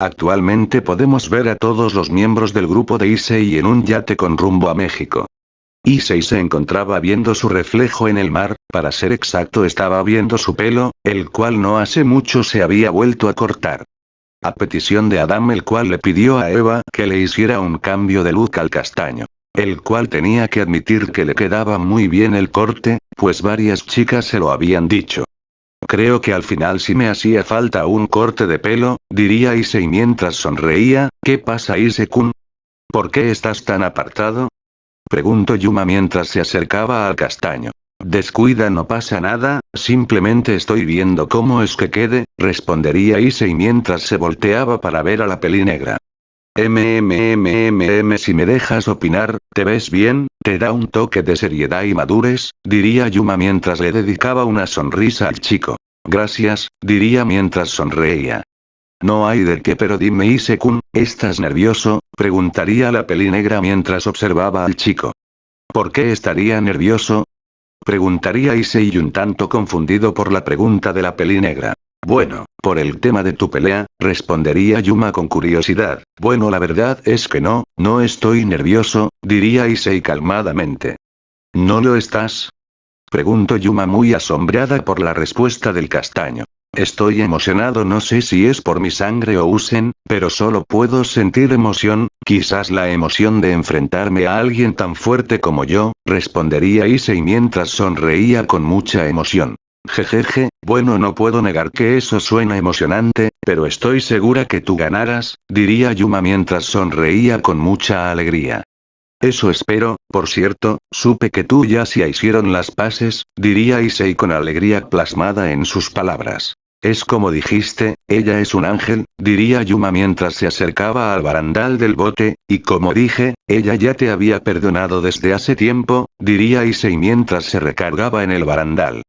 Actualmente podemos ver a todos los miembros del grupo de Issei en un yate con rumbo a México. Issei se encontraba viendo su reflejo en el mar, para ser exacto estaba viendo su pelo, el cual no hace mucho se había vuelto a cortar. A petición de Adam, el cual le pidió a Eva que le hiciera un cambio de look al castaño. El cual tenía que admitir que le quedaba muy bien el corte, pues varias chicas se lo habían dicho. Creo que al final sí me hacía falta un corte de pelo, diría Issei mientras sonreía. ¿Qué pasa, Issei-kun? ¿Por qué estás tan apartado? Preguntó Yuma mientras se acercaba al castaño. Descuida, no pasa nada, simplemente estoy viendo cómo es que quede, respondería Issei mientras se volteaba para ver a la pelinegra. Si me dejas opinar, ¿te ves bien? Te da un toque de seriedad y madurez, diría Yuma mientras le dedicaba una sonrisa al chico. Gracias, diría mientras sonreía. No hay de qué, pero dime, Issei-kun, ¿estás nervioso? Preguntaría la pelinegra mientras observaba al chico. ¿Por qué estaría nervioso? Preguntaría Issei un tanto confundido por la pregunta de la pelinegra. Bueno, por el tema de tu pelea, respondería Yuma con curiosidad. Bueno, la verdad es que no estoy nervioso, diría Issei calmadamente. ¿No lo estás? Preguntó Yuma muy asombrada por la respuesta del castaño. Estoy emocionado, no sé si es por mi sangre o Usen, pero solo puedo sentir emoción, quizás la emoción de enfrentarme a alguien tan fuerte como yo, respondería Issei mientras sonreía con mucha emoción. Jejeje, bueno, no puedo negar que eso suena emocionante, pero estoy segura que tú ganarás, diría Yuma mientras sonreía con mucha alegría. Eso espero. Por cierto, supe que tú ya se hicieron las paces, diría Issei con alegría plasmada en sus palabras. Es como dijiste, ella es un ángel, diría Yuma mientras se acercaba al barandal del bote, y como dije, ella ya te había perdonado desde hace tiempo, diría Issei mientras se recargaba en el barandal.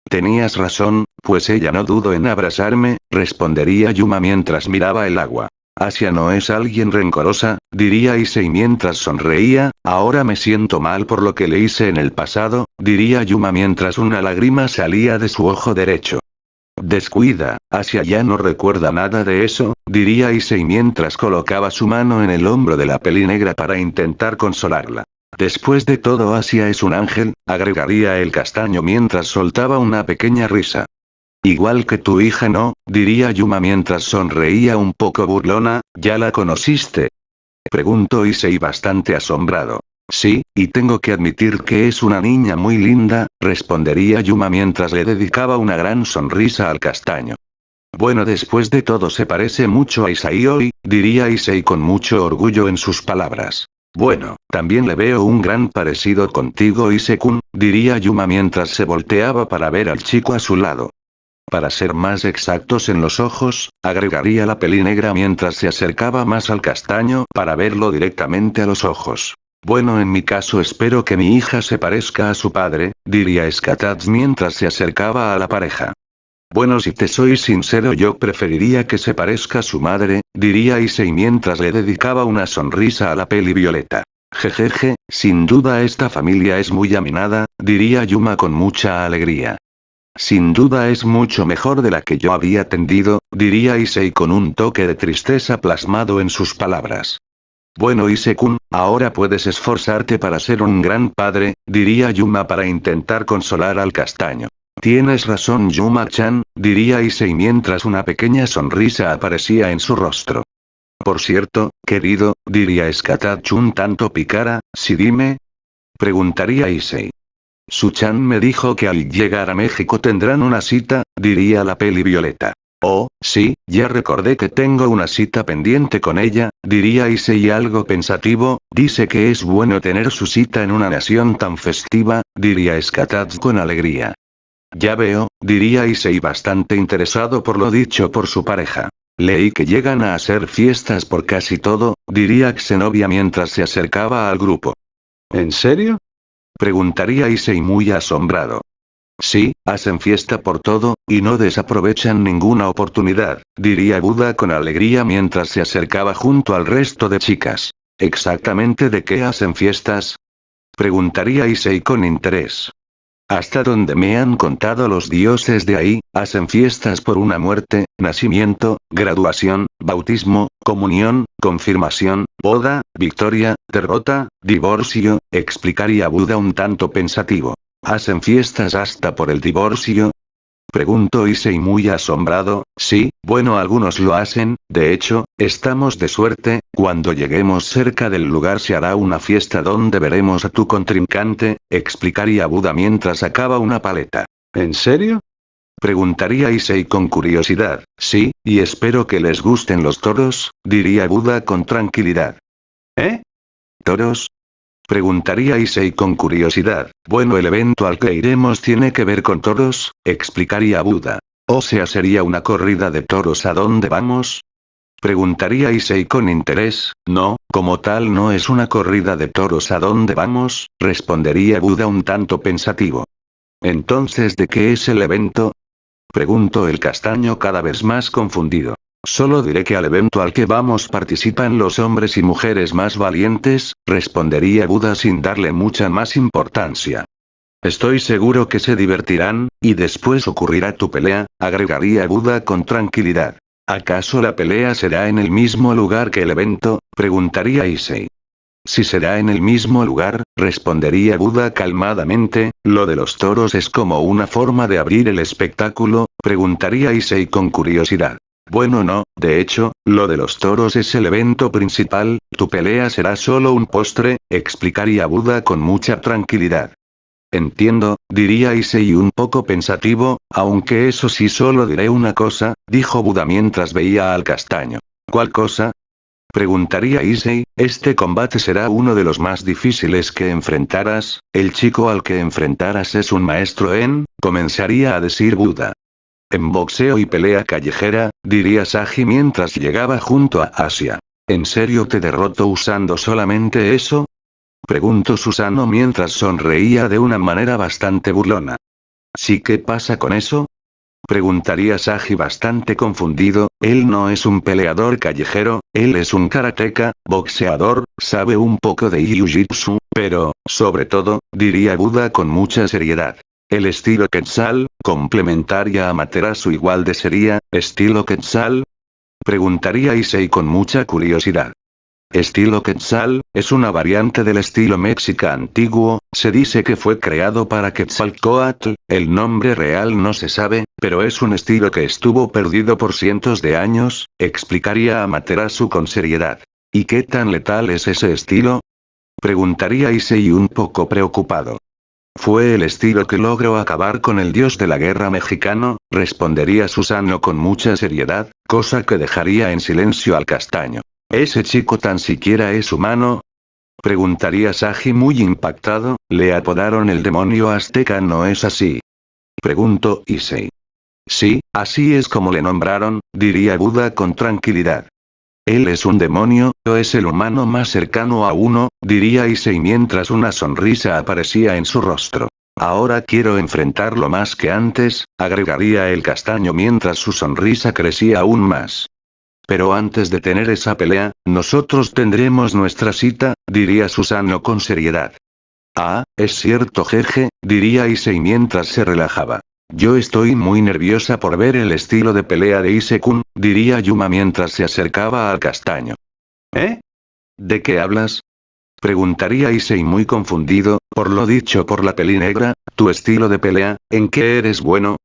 Tenías razón, pues ella no dudó en abrazarme, respondería Yuma mientras miraba el agua. Asia no es alguien rencorosa, diría Issei mientras sonreía. Ahora me siento mal por lo que le hice en el pasado, diría Yuma mientras una lágrima salía de su ojo derecho. Descuida, Asia ya no recuerda nada de eso, diría Issei mientras colocaba su mano en el hombro de la pelinegra para intentar consolarla. Después de todo, Asia es un ángel, agregaría el castaño mientras soltaba una pequeña risa. Igual que tu hija, ¿no? Diría Yuma mientras sonreía un poco burlona. ¿Ya la conociste? Preguntó Issei bastante asombrado. Sí, y tengo que admitir que es una niña muy linda, respondería Yuma mientras le dedicaba una gran sonrisa al castaño. Bueno, después de todo se parece mucho a Isaioi, diría Issei con mucho orgullo en sus palabras. Bueno, también le veo un gran parecido contigo, Issei-kun, diría Yuma mientras se volteaba para ver al chico a su lado. Para ser más exactos en los ojos, agregaría la pelinegra mientras se acercaba más al castaño para verlo directamente a los ojos. Bueno, en mi caso espero que mi hija se parezca a su padre, diría Skatats mientras se acercaba a la pareja. Bueno, si te soy sincero, yo preferiría que se parezca a su madre, diría Issei mientras le dedicaba una sonrisa a la peli violeta. Jejeje, sin duda esta familia es muy aminada, diría Yuma con mucha alegría. Sin duda es mucho mejor de la que yo había tendido, diría Issei con un toque de tristeza plasmado en sus palabras. Bueno, Issei-kun, ahora puedes esforzarte para ser un gran padre, diría Yuma para intentar consolar al castaño. Tienes razón, Yuma-chan, diría Issei mientras una pequeña sonrisa aparecía en su rostro. Por cierto, querido, diría Skatatsu un tanto pícara, ¿sí dime? Preguntaría Issei. Su-chan me dijo que al llegar a México tendrán una cita, diría la peli violeta. Oh, sí, ya recordé que tengo una cita pendiente con ella, diría Issei algo pensativo. Dice que es bueno tener su cita en una nación tan festiva, diría Skatats con alegría. Ya veo, diría Issei bastante interesado por lo dicho por su pareja. Leí que llegan a hacer fiestas por casi todo, diría Xenobia mientras se acercaba al grupo. ¿En serio? Preguntaría Issei muy asombrado. Sí, hacen fiesta por todo, y no desaprovechan ninguna oportunidad, diría Buda con alegría mientras se acercaba junto al resto de chicas. ¿Exactamente de qué hacen fiestas? Preguntaría Issei con interés. Hasta donde me han contado los dioses de ahí, hacen fiestas por una muerte, nacimiento, graduación, bautismo, comunión, confirmación, boda, victoria, derrota, divorcio, explicaría Buda un tanto pensativo. ¿Hacen fiestas hasta por el divorcio? Preguntó Issei muy asombrado. Sí, bueno, algunos lo hacen, de hecho, estamos de suerte, cuando lleguemos cerca del lugar se hará una fiesta donde veremos a tu contrincante, explicaría Buda mientras sacaba una paleta. ¿En serio? Preguntaría Issei con curiosidad. Sí, y espero que les gusten los toros, diría Buda con tranquilidad. ¿Eh? ¿Toros? Preguntaría Issei con curiosidad. Bueno, el evento al que iremos tiene que ver con toros, explicaría Buda. O sea, sería una corrida de toros. ¿A dónde vamos? Preguntaría Issei con interés. No, como tal no es una corrida de toros. ¿A dónde vamos? Respondería Buda un tanto pensativo. Entonces, ¿de qué es el evento? Preguntó el castaño cada vez más confundido. Solo diré que al evento al que vamos participan los hombres y mujeres más valientes, respondería Buda sin darle mucha más importancia. Estoy seguro que se divertirán, y después ocurrirá tu pelea, agregaría Buda con tranquilidad. ¿Acaso la pelea será en el mismo lugar que el evento? Preguntaría Issei. Si será en el mismo lugar, respondería Buda calmadamente, lo de los toros es como una forma de abrir el espectáculo, preguntaría Issei con curiosidad. Bueno, no, de hecho, lo de los toros es el evento principal, tu pelea será solo un postre, explicaría Buda con mucha tranquilidad. Entiendo, diría Issei un poco pensativo, aunque eso sí solo diré una cosa, dijo Buda mientras veía al castaño. ¿Cuál cosa? Preguntaría Issei, este combate será uno de los más difíciles que enfrentarás, el chico al que enfrentarás es un maestro en, comenzaría a decir Buda. En boxeo y pelea callejera, diría Saji mientras llegaba junto a Asia. ¿En serio te derroto usando solamente eso? Preguntó Susano mientras sonreía de una manera bastante burlona. ¿Sí, qué pasa con eso? Preguntaría Saji bastante confundido. Él no es un peleador callejero, él es un karateka, boxeador, sabe un poco de jiu-jitsu, pero, sobre todo, diría Buda con mucha seriedad. El estilo Quetzal, complementaria a Amaterasu igual de sería, ¿estilo Quetzal? Preguntaría Issei con mucha curiosidad. Estilo Quetzal, es una variante del estilo mexica antiguo, se dice que fue creado para Quetzalcóatl, el nombre real no se sabe, pero es un estilo que estuvo perdido por cientos de años, explicaría Amaterasu con seriedad. ¿Y qué tan letal es ese estilo? Preguntaría Issei un poco preocupado. Fue el estilo que logró acabar con el dios de la guerra mexicano, respondería Susano con mucha seriedad, cosa que dejaría en silencio al castaño. ¿Ese chico tan siquiera es humano? Preguntaría Saji muy impactado, le apodaron el demonio azteca, ¿no es así? Preguntó Issei. Sí, así es como le nombraron, diría Buda con tranquilidad. Él es un demonio, o es el humano más cercano a uno, diría Issei mientras una sonrisa aparecía en su rostro. Ahora quiero enfrentarlo más que antes, agregaría el castaño mientras su sonrisa crecía aún más. Pero antes de tener esa pelea, nosotros tendremos nuestra cita, diría Susano con seriedad. Ah, es cierto jeje, diría Issei mientras se relajaba. Yo estoy muy nerviosa por ver el estilo de pelea de Ise-kun, diría Yuma mientras se acercaba al castaño. ¿Eh? ¿De qué hablas? Preguntaría Issei muy confundido, por lo dicho por la peli negra, tu estilo de pelea, ¿en qué eres bueno?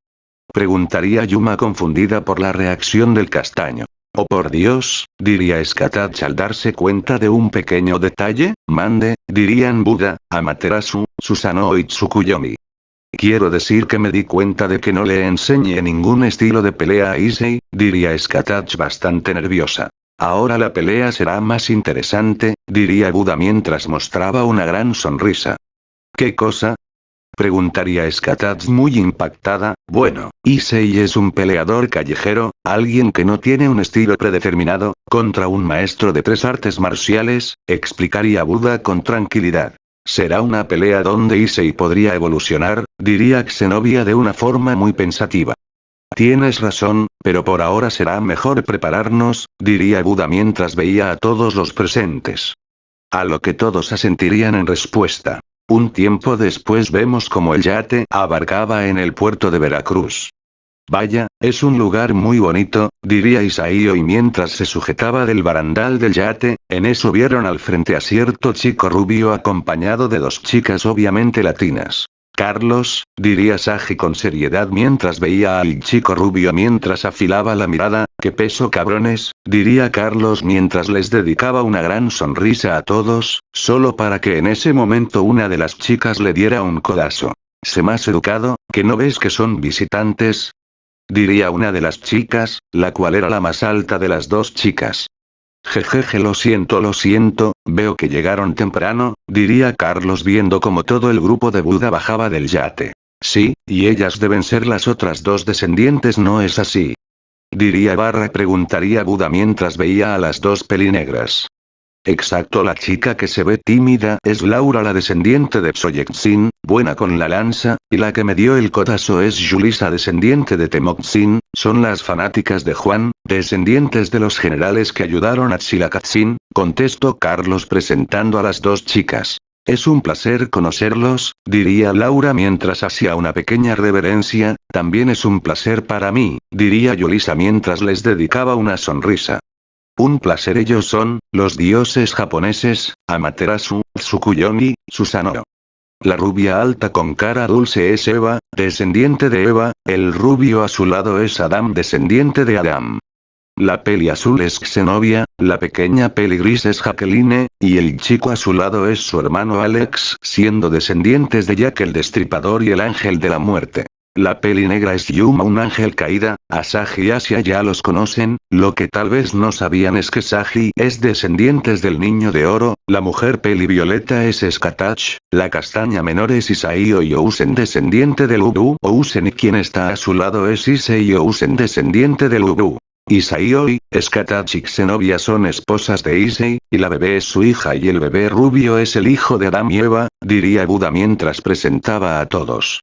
Preguntaría Yuma confundida por la reacción del castaño. Oh por Dios, diría Skatach al darse cuenta de un pequeño detalle, mande, dirían Buda, Amaterasu, Susano y Tsukuyomi. Quiero decir que me di cuenta de que no le enseñé ningún estilo de pelea a Issei, diría Skatach bastante nerviosa. Ahora la pelea será más interesante, diría Buda mientras mostraba una gran sonrisa. ¿Qué cosa? Preguntaría Skatach muy impactada. Bueno, Issei es un peleador callejero, alguien que no tiene un estilo predeterminado, contra un maestro de 3 artes marciales, explicaría Buda con tranquilidad. Será una pelea donde Issei podría evolucionar, diría Xenobia de una forma muy pensativa. Tienes razón, pero por ahora será mejor prepararnos, diría Buda mientras veía a todos los presentes. A lo que todos asentirían en respuesta. Un tiempo después vemos como el yate abarcaba en el puerto de Veracruz. Vaya, es un lugar muy bonito, diría Isaío y mientras se sujetaba del barandal del yate, en eso vieron al frente a cierto chico rubio acompañado de dos chicas obviamente latinas. Carlos, diría Saji con seriedad mientras veía al chico rubio mientras afilaba la mirada, qué peso cabrones, diría Carlos mientras les dedicaba una gran sonrisa a todos, solo para que en ese momento una de las chicas le diera un codazo. Sé más educado, ¿que no ves que son visitantes? Diría una de las chicas, la cual era la más alta de las dos chicas. Jejeje, lo siento, veo que llegaron temprano, diría Carlos viendo como todo el grupo de Buda bajaba del yate. Sí, y ellas deben ser las otras dos descendientes, ¿no es así? Diría preguntaría Buda mientras veía a las dos pelinegras. Exacto, la chica que se ve tímida es Laura, la descendiente de Psoyexin, buena con la lanza, y la que me dio el codazo es Yulisa, descendiente de Temoxin, son las fanáticas de Juan, descendientes de los generales que ayudaron a Tzilakatsin, contestó Carlos presentando a las dos chicas. Es un placer conocerlos, diría Laura mientras hacía una pequeña reverencia, también es un placer para mí, diría Yulisa mientras les dedicaba una sonrisa. Un placer, ellos son, los dioses japoneses, Amaterasu, Tsukuyomi, Susanoo. La rubia alta con cara dulce es Eva, descendiente de Eva, el rubio a su lado es Adam, descendiente de Adam. La peli azul es Xenovia, la pequeña peli gris es Jacqueline, y el chico a su lado es su hermano Alex, siendo descendientes de Jack el Destripador y el Ángel de la Muerte. La peli negra es Yuma, un ángel caída, a Saji y Asia ya los conocen, lo que tal vez no sabían es que Saji es descendientes del Niño de Oro, la mujer peli violeta es Skatach, la castaña menor es Isaío y Ousen, descendiente del Ubu Ousen, y quien está a su lado es Issei y Ousen, descendiente del Ubu. Isaío y Skatach y Xenovia son esposas de Issei, y la bebé es su hija y el bebé rubio es el hijo de Adam y Eva, diría Buda mientras presentaba a todos.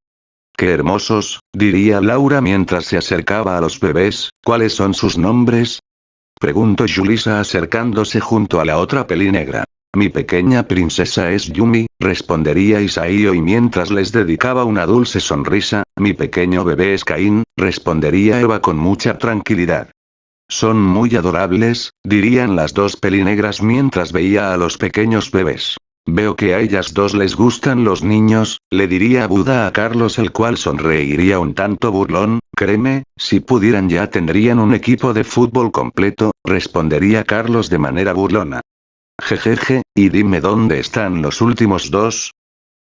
Qué hermosos, diría Laura mientras se acercaba a los bebés, ¿cuáles son sus nombres? Preguntó Yulisa acercándose junto a la otra pelinegra. Mi pequeña princesa es Yumi, respondería Isaío y mientras les dedicaba una dulce sonrisa, mi pequeño bebé es Caín, respondería Eva con mucha tranquilidad. Son muy adorables, dirían las dos pelinegras mientras veía a los pequeños bebés. Veo que a ellas dos les gustan los niños, le diría Buda a Carlos, el cual sonreiría un tanto burlón, créeme, si pudieran ya tendrían un equipo de fútbol completo, respondería Carlos de manera burlona. Jejeje, y dime dónde están los últimos dos,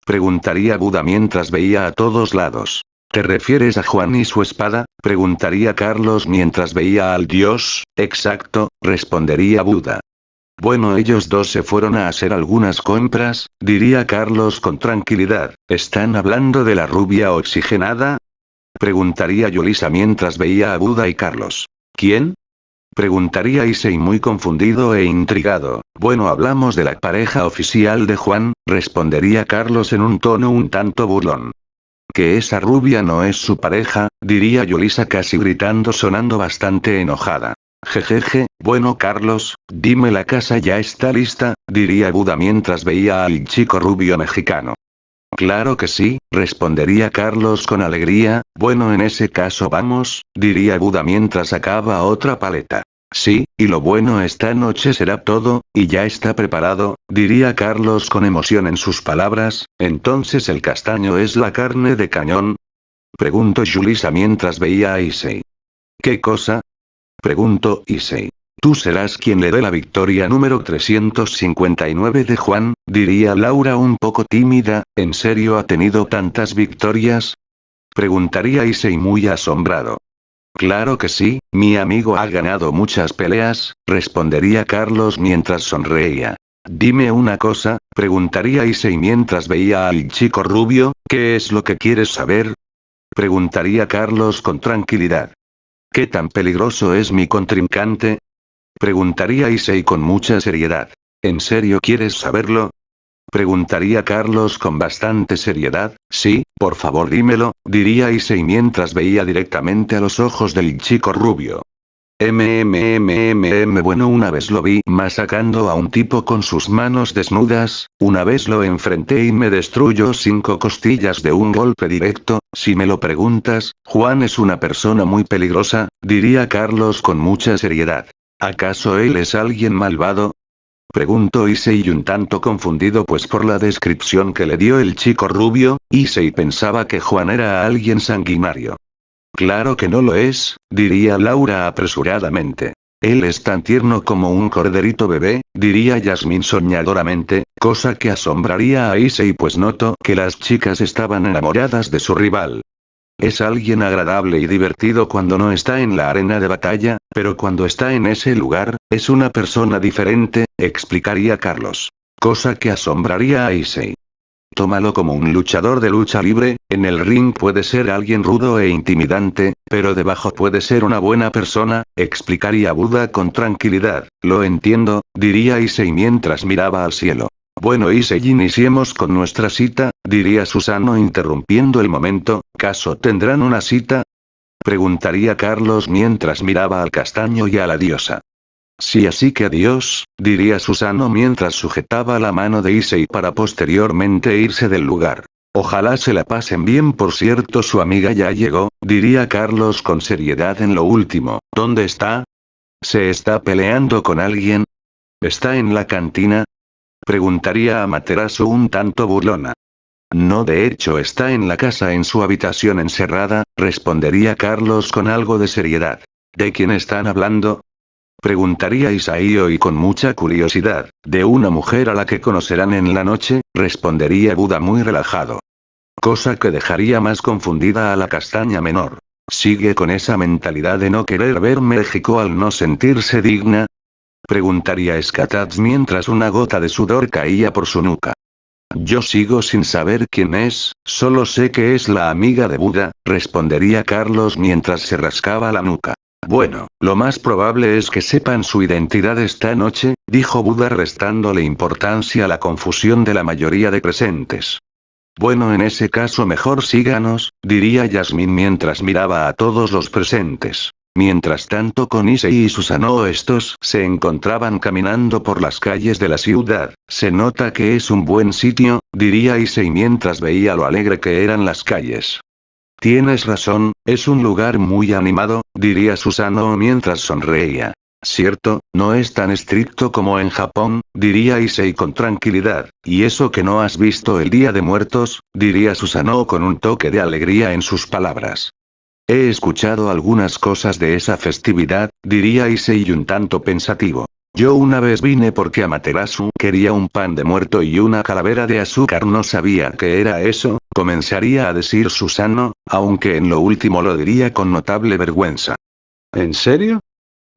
preguntaría Buda mientras veía a todos lados. ¿Te refieres a Juan y su espada? Preguntaría Carlos mientras veía al dios, exacto, respondería Buda. Bueno, ellos dos se fueron a hacer algunas compras, diría Carlos con tranquilidad. ¿Están hablando de la rubia oxigenada? Preguntaría Yulisa mientras veía a Buda y Carlos. ¿Quién? Preguntaría Issei muy confundido e intrigado. Bueno, hablamos de la pareja oficial de Juan, respondería Carlos en un tono un tanto burlón. Que esa rubia no es su pareja, diría Yulisa casi gritando, sonando bastante enojada. Jejeje, bueno Carlos, dime, la casa ya está lista, diría Buda mientras veía al chico rubio mexicano. Claro que sí, respondería Carlos con alegría, bueno en ese caso vamos, diría Buda mientras sacaba otra paleta. Sí, y lo bueno esta noche será todo, y ya está preparado, diría Carlos con emoción en sus palabras, entonces el castaño es la carne de cañón. Preguntó Yulisa mientras veía a Issei. ¿Qué cosa? Preguntó Issei. Tú serás quien le dé la victoria número 359 de Juan, diría Laura un poco tímida, ¿en serio ha tenido tantas victorias? Preguntaría Issei muy asombrado. Claro que sí, mi amigo ha ganado muchas peleas, respondería Carlos mientras sonreía. Dime una cosa, preguntaría Issei mientras veía al chico rubio, ¿qué es lo que quieres saber? Preguntaría Carlos con tranquilidad. ¿Qué tan peligroso es mi contrincante? Preguntaría Issei con mucha seriedad. ¿En serio quieres saberlo? Preguntaría Carlos con bastante seriedad. Sí, por favor dímelo, diría Issei mientras veía directamente a los ojos del chico rubio. Bueno, una vez lo vi masacando a un tipo con sus manos desnudas, una vez lo enfrenté y me destruyó 5 costillas de un golpe directo. Si me lo preguntas, Juan es una persona muy peligrosa, diría Carlos con mucha seriedad. ¿Acaso él es alguien malvado? Preguntó Issei un tanto confundido pues por la descripción que le dio el chico rubio, Issei pensaba que Juan era alguien sanguinario. Claro que no lo es, diría Laura apresuradamente. Él es tan tierno como un corderito bebé, diría Yasmín soñadoramente, cosa que asombraría a Issei pues notó que las chicas estaban enamoradas de su rival. Es alguien agradable y divertido cuando no está en la arena de batalla, pero cuando está en ese lugar, es una persona diferente, explicaría Carlos. Cosa que asombraría a Issei. Tómalo como un luchador de lucha libre, en el ring puede ser alguien rudo e intimidante, pero debajo puede ser una buena persona, explicaría Buda con tranquilidad. Lo entiendo, diría Issei mientras miraba al cielo. Bueno, Issei, iniciemos con nuestra cita, diría Susano interrumpiendo el momento. ¿Caso tendrán una cita? Preguntaría Carlos mientras miraba al castaño y a la diosa. Sí, así que adiós, diría Susano mientras sujetaba la mano de Issei para posteriormente irse del lugar. Ojalá se la pasen bien. Por cierto, su amiga ya llegó, diría Carlos con seriedad en lo último. ¿Dónde está? ¿Se está peleando con alguien? ¿Está en la cantina? Preguntaría Amaterasu un tanto burlona. No, de hecho está en la casa en su habitación encerrada, respondería Carlos con algo de seriedad. ¿De quién están hablando? Preguntaría Isaío y con mucha curiosidad. De una mujer a la que conocerán en la noche, respondería Buda muy relajado. Cosa que dejaría más confundida a la castaña menor. ¿Sigue con esa mentalidad de no querer ver México al no sentirse digna? Preguntaría Skatats mientras una gota de sudor caía por su nuca. Yo sigo sin saber quién es, solo sé que es la amiga de Buda, respondería Carlos mientras se rascaba la nuca. Bueno, lo más probable es que sepan su identidad esta noche, dijo Buda restándole importancia a la confusión de la mayoría de presentes. Bueno, en ese caso mejor síganos, diría Yasmín mientras miraba a todos los presentes. Mientras tanto con Issei y Susanoo estos se encontraban caminando por las calles de la ciudad. Se nota que es un buen sitio, diría Issei mientras veía lo alegre que eran las calles. Tienes razón, es un lugar muy animado, diría Susanoo mientras sonreía. Cierto, no es tan estricto como en Japón, diría Issei con tranquilidad. Y eso que no has visto el Día de Muertos, diría Susanoo con un toque de alegría en sus palabras. He escuchado algunas cosas de esa festividad, diría Issei un tanto pensativo. Yo una vez vine porque Amaterasu quería un pan de muerto y una calavera de azúcar, no sabía qué era eso, comenzaría a decir Susano, aunque en lo último lo diría con notable vergüenza. ¿En serio?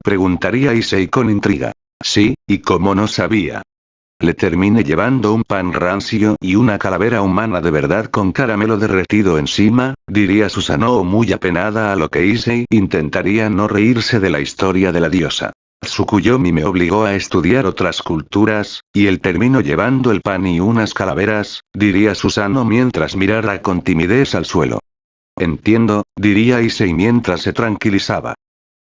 Preguntaría Issei con intriga. Sí, y como no sabía. Le terminé llevando un pan rancio y una calavera humana de verdad con caramelo derretido encima, diría Susanoo muy apenada a lo que Issei intentaría no reírse de la historia de la diosa. Tsukuyomi me obligó a estudiar otras culturas, y él terminó llevando el pan y unas calaveras, diría Susanoo mientras mirara con timidez al suelo. Entiendo, diría Issei mientras se tranquilizaba.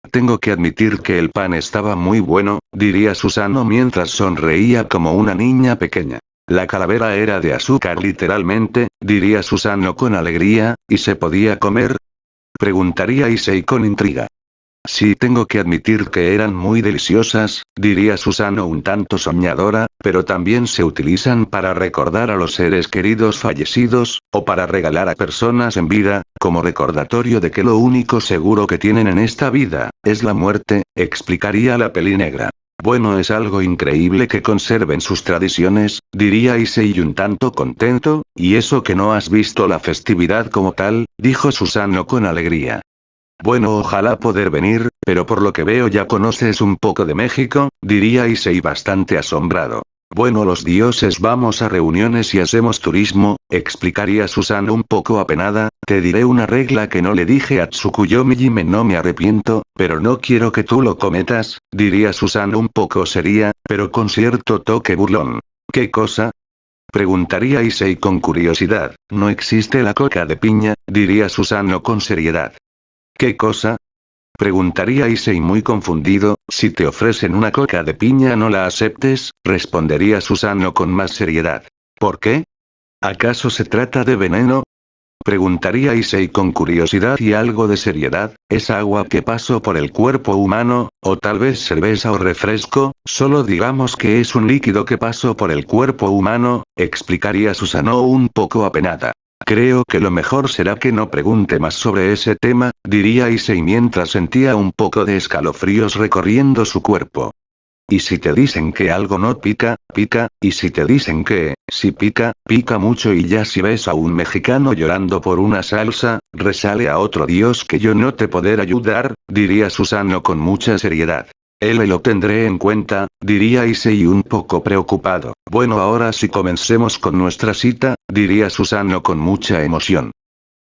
Tengo que admitir que el pan estaba muy bueno, diría Susano mientras sonreía como una niña pequeña. La calavera era de azúcar literalmente, diría Susano con alegría, ¿y se podía comer? Preguntaría Issei con intriga. Sí, tengo que admitir que eran muy deliciosas, diría Susano un tanto soñadora, pero también se utilizan para recordar a los seres queridos fallecidos, o para regalar a personas en vida, como recordatorio de que lo único seguro que tienen en esta vida, es la muerte, explicaría la pelinegra. Bueno, es algo increíble que conserven sus tradiciones, diría Issei un tanto contento, y eso que no has visto la festividad como tal, dijo Susano con alegría. Bueno, ojalá poder venir, pero por lo que veo ya conoces un poco de México, diría Issei bastante asombrado. Bueno, los dioses vamos a reuniones y hacemos turismo, explicaría Susano un poco apenada. Te diré una regla que no le dije a Tsukuyomi Jime, no me arrepiento, pero no quiero que tú lo cometas, diría Susano un poco seria, pero con cierto toque burlón. ¿Qué cosa? Preguntaría Issei con curiosidad. No existe la coca de piña, diría Susano con seriedad. ¿Qué cosa? Preguntaría Issei muy confundido. Si te ofrecen una coca de piña no la aceptes, respondería Susano con más seriedad. ¿Por qué? ¿Acaso se trata de veneno? Preguntaría Issei con curiosidad y algo de seriedad. ¿Es agua que pasó por el cuerpo humano, o tal vez cerveza o refresco? Solo digamos que es un líquido que pasó por el cuerpo humano, explicaría Susano un poco apenada. Creo que lo mejor será que no pregunte más sobre ese tema, diría Issei mientras sentía un poco de escalofríos recorriendo su cuerpo. Y si te dicen que algo no pica, pica, y si te dicen que, si pica, pica mucho y ya si ves a un mexicano llorando por una salsa, resale a otro dios que yo no te poder ayudar, diría Susano con mucha seriedad. Lo tendré en cuenta, diría Issei un poco preocupado. Bueno, ahora sí comencemos con nuestra cita, diría Susano con mucha emoción.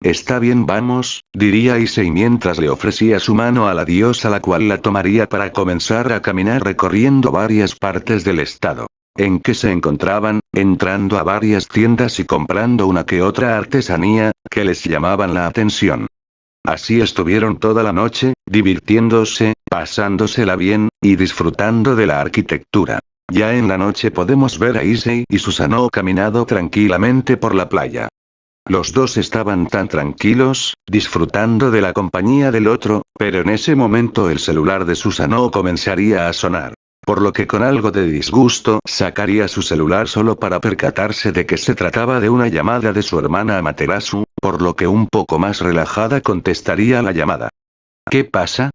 Está bien, vamos, diría Issei mientras le ofrecía su mano a la diosa, la cual la tomaría para comenzar a caminar recorriendo varias partes del estado. En que se encontraban, entrando a varias tiendas y comprando una que otra artesanía, que les llamaban la atención. Así estuvieron toda la noche, divirtiéndose, pasándosela bien, y disfrutando de la arquitectura. Ya en la noche podemos ver a Issei y Susano caminando tranquilamente por la playa. Los dos estaban tan tranquilos, disfrutando de la compañía del otro, pero en ese momento el celular de Susano comenzaría a sonar. Por lo que con algo de disgusto sacaría su celular solo para percatarse de que se trataba de una llamada de su hermana Amaterasu, por lo que un poco más relajada contestaría la llamada. ¿Qué pasa?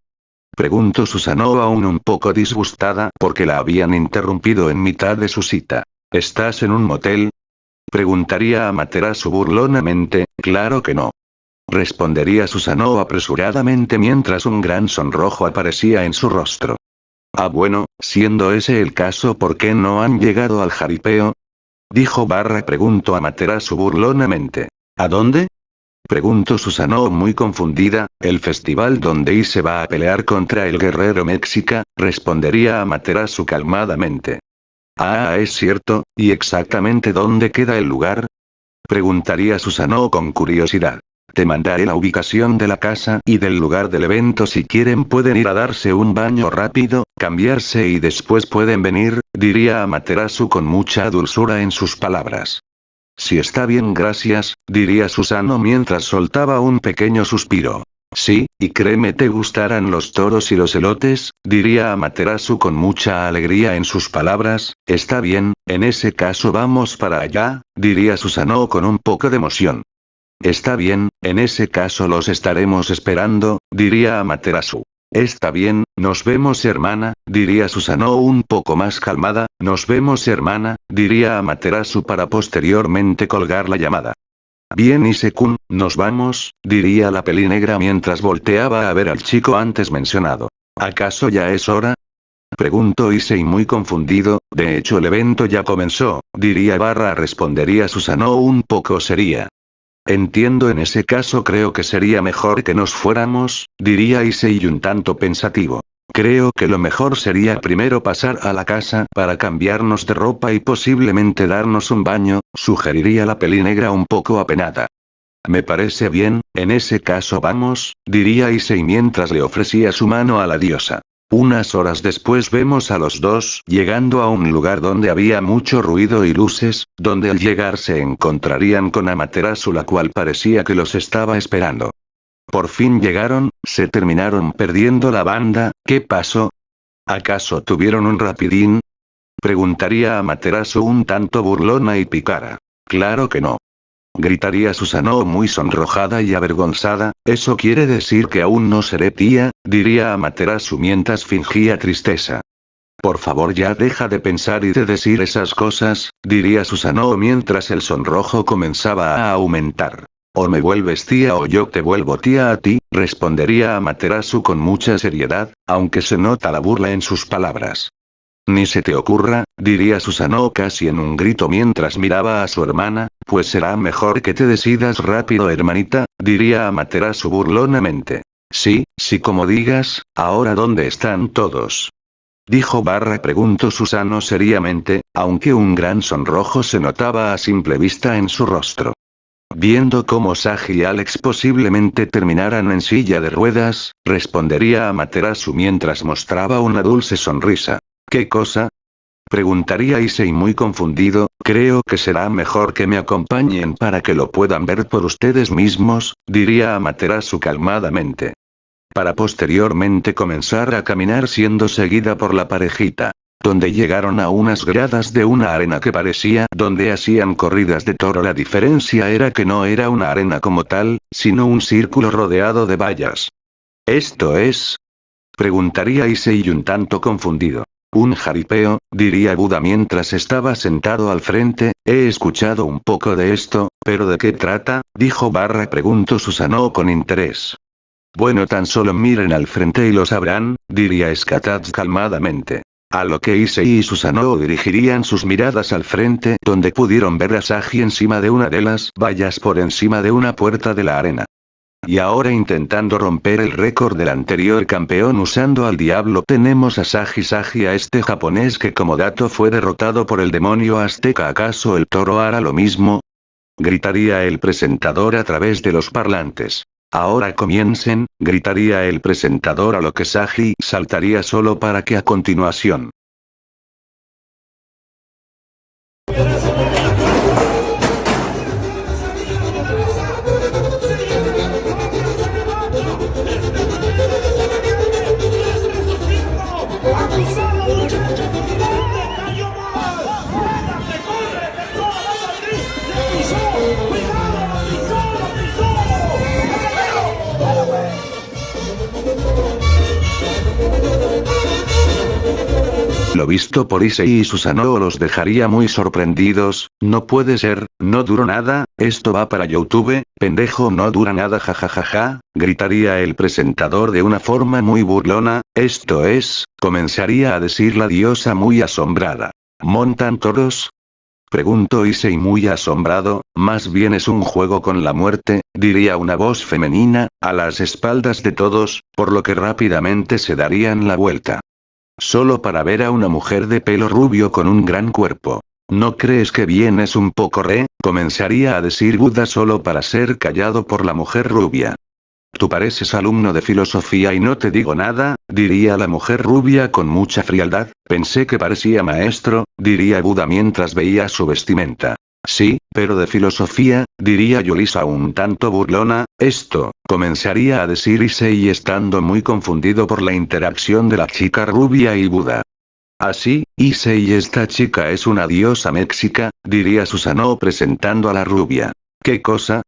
Preguntó Susano aún un poco disgustada porque la habían interrumpido en mitad de su cita. ¿Estás en un motel? Preguntaría Amaterasu burlonamente. Claro que no. Respondería Susano apresuradamente mientras un gran sonrojo aparecía en su rostro. Ah, bueno, siendo ese el caso, ¿por qué no han llegado al jaripeo? Dijo preguntó Amaterasu burlonamente. ¿A dónde? Preguntó Susano muy confundida. El festival donde Ise va a pelear contra el guerrero Mexica, respondería Amaterasu calmadamente. Ah, es cierto, ¿y exactamente dónde queda el lugar? Preguntaría Susano con curiosidad. Te mandaré la ubicación de la casa y del lugar del evento, si quieren pueden ir a darse un baño rápido, cambiarse y después pueden venir, diría Amaterasu con mucha dulzura en sus palabras. Si está bien, gracias, diría Susano mientras soltaba un pequeño suspiro. Sí, y créeme te gustarán los toros y los elotes, diría Amaterasu con mucha alegría en sus palabras. Está bien, en ese caso vamos para allá, diría Susano con un poco de emoción. Está bien, en ese caso los estaremos esperando, diría Amaterasu. Está bien, nos vemos hermana, diría Susano un poco más calmada. Nos vemos hermana, diría Amaterasu para posteriormente colgar la llamada. Bien Ise-kun, nos vamos, diría la pelinegra mientras volteaba a ver al chico antes mencionado. ¿Acaso ya es hora? Preguntó Issei muy confundido. De hecho el evento ya comenzó, diría respondería Susano un poco seria. Entiendo, en ese caso creo que sería mejor que nos fuéramos, diría Issei un tanto pensativo. Creo que lo mejor sería primero pasar a la casa para cambiarnos de ropa y posiblemente darnos un baño, sugeriría la pelinegra un poco apenada. Me parece bien, en ese caso vamos, diría Issei mientras le ofrecía su mano a la diosa. Unas horas después vemos a los dos llegando a un lugar donde había mucho ruido y luces, donde al llegar se encontrarían con Amaterasu, la cual parecía que los estaba esperando. Por fin llegaron, se terminaron perdiendo la banda. ¿Qué pasó? ¿Acaso tuvieron un rapidín? Preguntaría Amaterasu un tanto burlona y pícara. Claro que no. Gritaría Susano muy sonrojada y avergonzada. Eso quiere decir que aún no seré tía, diría Amaterasu mientras fingía tristeza. Por favor ya deja de pensar y de decir esas cosas, diría Susano mientras el sonrojo comenzaba a aumentar. O me vuelves tía o yo te vuelvo tía a ti, respondería Amaterasu con mucha seriedad, aunque se nota la burla en sus palabras. Ni se te ocurra, diría Susano casi en un grito mientras miraba a su hermana, pues será mejor que te decidas rápido hermanita, diría Amaterasu burlonamente. Sí, sí como digas. Ahora ¿dónde están todos? Dijo preguntó Susano seriamente, aunque un gran sonrojo se notaba a simple vista en su rostro. Viendo cómo Sagi y Alex posiblemente terminaran en silla de ruedas, respondería Amaterasu mientras mostraba una dulce sonrisa. ¿Qué cosa? Preguntaría Issei muy confundido. Creo que será mejor que me acompañen para que lo puedan ver por ustedes mismos, diría Amaterasu calmadamente. Para posteriormente comenzar a caminar siendo seguida por la parejita. Donde llegaron a unas gradas de una arena que parecía donde hacían corridas de toro. La diferencia era que no era una arena como tal, sino un círculo rodeado de vallas. ¿Esto es? Preguntaría Issei un tanto confundido. Un jaripeo, diría Buda mientras estaba sentado al frente. He escuchado un poco de esto, pero ¿de qué trata? Preguntó Susanoo con interés. Bueno, tan solo miren al frente y lo sabrán, diría Skatach calmadamente. A lo que Issei y Susanoo dirigirían sus miradas al frente donde pudieron ver a Sagi encima de una de las vallas por encima de una puerta de la arena. Y ahora intentando romper el récord del anterior campeón usando al diablo tenemos a Sagi a este japonés que como dato fue derrotado por el demonio azteca. ¿Acaso el toro hará lo mismo? Gritaría el presentador a través de los parlantes. Ahora comiencen, gritaría el presentador a lo que Sagi saltaría solo para que a continuación. Lo visto por Issei y Susanoo los dejaría muy sorprendidos. No puede ser, no duró nada, esto va para YouTube, pendejo, no dura nada, jajajaja, gritaría el presentador de una forma muy burlona. Esto es, comenzaría a decir la diosa muy asombrada. ¿Montan toros? Preguntó Issei muy asombrado. Más bien es un juego con la muerte, diría una voz femenina, a las espaldas de todos, por lo que rápidamente se darían la vuelta. Solo para ver a una mujer de pelo rubio con un gran cuerpo. ¿No crees que vienes un poco comenzaría a decir Buda solo para ser callado por la mujer rubia? Tú pareces alumno de filosofía y no te digo nada, diría la mujer rubia con mucha frialdad. Pensé que parecía maestro, diría Buda mientras veía su vestimenta. Sí, pero de filosofía, diría Yulisa un tanto burlona. Esto, comenzaría a decir Issei estando muy confundido por la interacción de la chica rubia y Buda. Así, Issei, esta chica es una diosa méxica, diría Susanoo presentando a la rubia. ¿Qué cosa?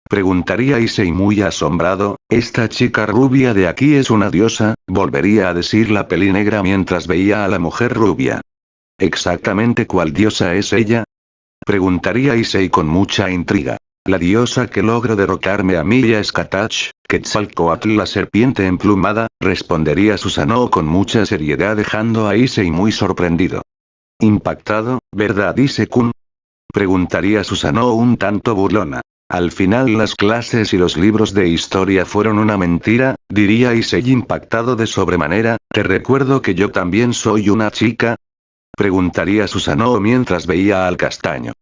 Preguntaría Issei muy asombrado. Esta chica rubia de aquí es una diosa, volvería a decir la pelinegra mientras veía a la mujer rubia. ¿Exactamente cuál diosa es ella? Preguntaría Issei con mucha intriga. La diosa que logró derrotarme a mí y a Skatach, Quetzalcóatl la serpiente emplumada, respondería Susanoo con mucha seriedad dejando a Issei muy sorprendido. Impactado, ¿verdad Issei-kun? Preguntaría Susanoo un tanto burlona. Al final las clases y los libros de historia fueron una mentira, diría Issei impactado de sobremanera. Te recuerdo que yo también soy una chica. Preguntaría Susanoo mientras veía al castaño.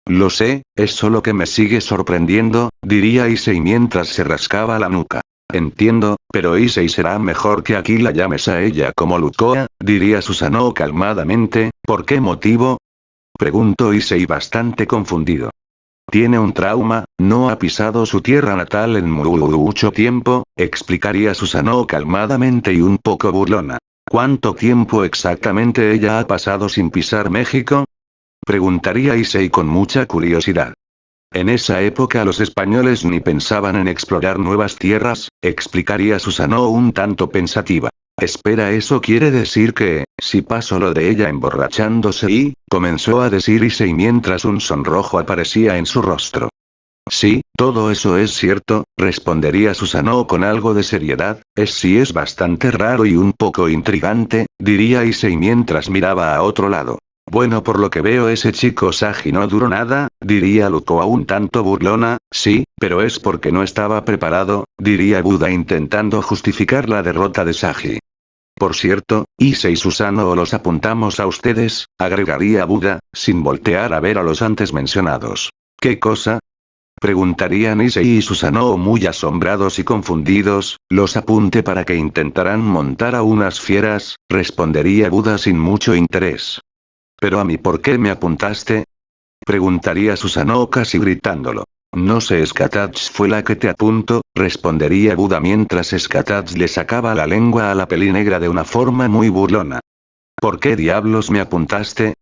Lo sé, es solo que me sigue sorprendiendo, diría Issei mientras se rascaba la nuca. Entiendo, pero Issei será mejor que aquí la llames a ella como Lukoa, diría Susanoo calmadamente. ¿Por qué motivo? Preguntó Issei bastante confundido. Tiene un trauma, no ha pisado su tierra natal en mucho tiempo, explicaría Susanoo calmadamente y un poco burlona. ¿Cuánto tiempo exactamente ella ha pasado sin pisar México? Preguntaría Issei con mucha curiosidad. En esa época los españoles ni pensaban en explorar nuevas tierras, explicaría Susanoo un tanto pensativa. Espera, eso quiere decir que, si pasó lo de ella emborrachándose y, comenzó a decir Issei mientras un sonrojo aparecía en su rostro. Sí, todo eso es cierto, respondería Susanoo con algo de seriedad. Es bastante raro y un poco intrigante, diría Issei mientras miraba a otro lado. Bueno, por lo que veo ese chico Sagi no duró nada, diría Lukoa un tanto burlona. Sí, pero es porque no estaba preparado, diría Buda intentando justificar la derrota de Sagi. Por cierto, Issei y Susanoo los apuntamos a ustedes, agregaría Buda, sin voltear a ver a los antes mencionados. ¿Qué cosa? Preguntarían Issei y Susanoo muy asombrados y confundidos. Los apunte para que intentaran montar a unas fieras, respondería Buda sin mucho interés. ¿Pero a mí por qué me apuntaste? Preguntaría Susanoo casi gritándolo. No sé, Skatats fue la que te apuntó, respondería Buda mientras Skatats le sacaba la lengua a la pelinegra de una forma muy burlona. ¿Por qué diablos me apuntaste?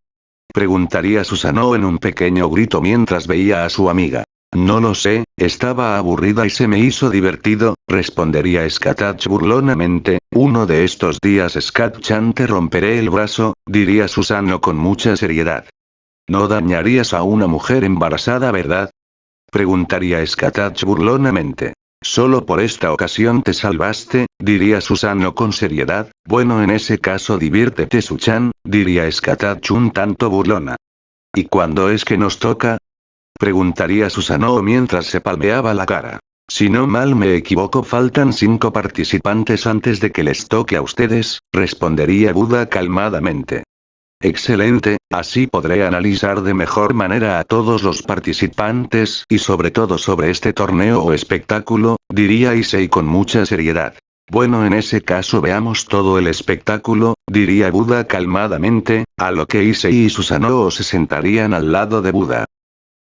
Preguntaría Susanoo en un pequeño grito mientras veía a su amiga. No lo sé, estaba aburrida y se me hizo divertido, respondería Skatats burlonamente. Uno de estos días Skat-chan te romperé el brazo, diría Susanoo con mucha seriedad. No dañarías a una mujer embarazada, ¿verdad? Preguntaría Skatach burlonamente. Solo por esta ocasión te salvaste, diría Susanoo con seriedad. Bueno, en ese caso diviértete, Suchan, diría Skatach un tanto burlona. ¿Y cuándo es que nos toca? Preguntaría Susanoo mientras se palmeaba la cara. Si no mal me equivoco, faltan 5 participantes antes de que les toque a ustedes, respondería Buda calmadamente. Excelente, así podré analizar de mejor manera a todos los participantes y sobre todo sobre este torneo o espectáculo, diría Issei con mucha seriedad. Bueno, en ese caso veamos todo el espectáculo, diría Buda calmadamente, a lo que Issei y Susanoo se sentarían al lado de Buda.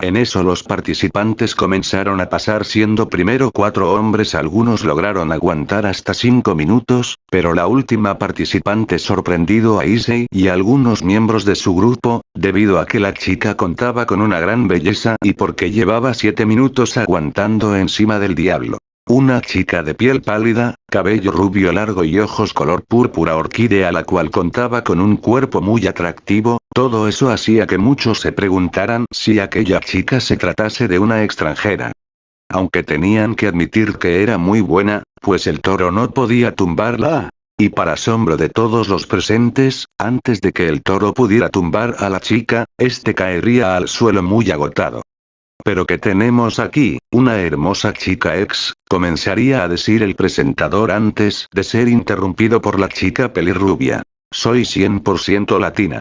En eso los participantes comenzaron a pasar, siendo primero 4 hombres. Algunos lograron aguantar hasta 5 minutos, pero la última participante sorprendido a Issei y a algunos miembros de su grupo, debido a que la chica contaba con una gran belleza y porque llevaba 7 minutos aguantando encima del diablo. Una chica de piel pálida, cabello rubio largo y ojos color púrpura orquídea, la cual contaba con un cuerpo muy atractivo. Todo eso hacía que muchos se preguntaran si aquella chica se tratase de una extranjera. Aunque tenían que admitir que era muy buena, pues el toro no podía tumbarla. Y para asombro de todos los presentes, antes de que el toro pudiera tumbar a la chica, este caería al suelo muy agotado. Pero ¿qué tenemos aquí? Una hermosa chica comenzaría a decir el presentador antes de ser interrumpido por la chica pelirrubia. Soy 100% latina.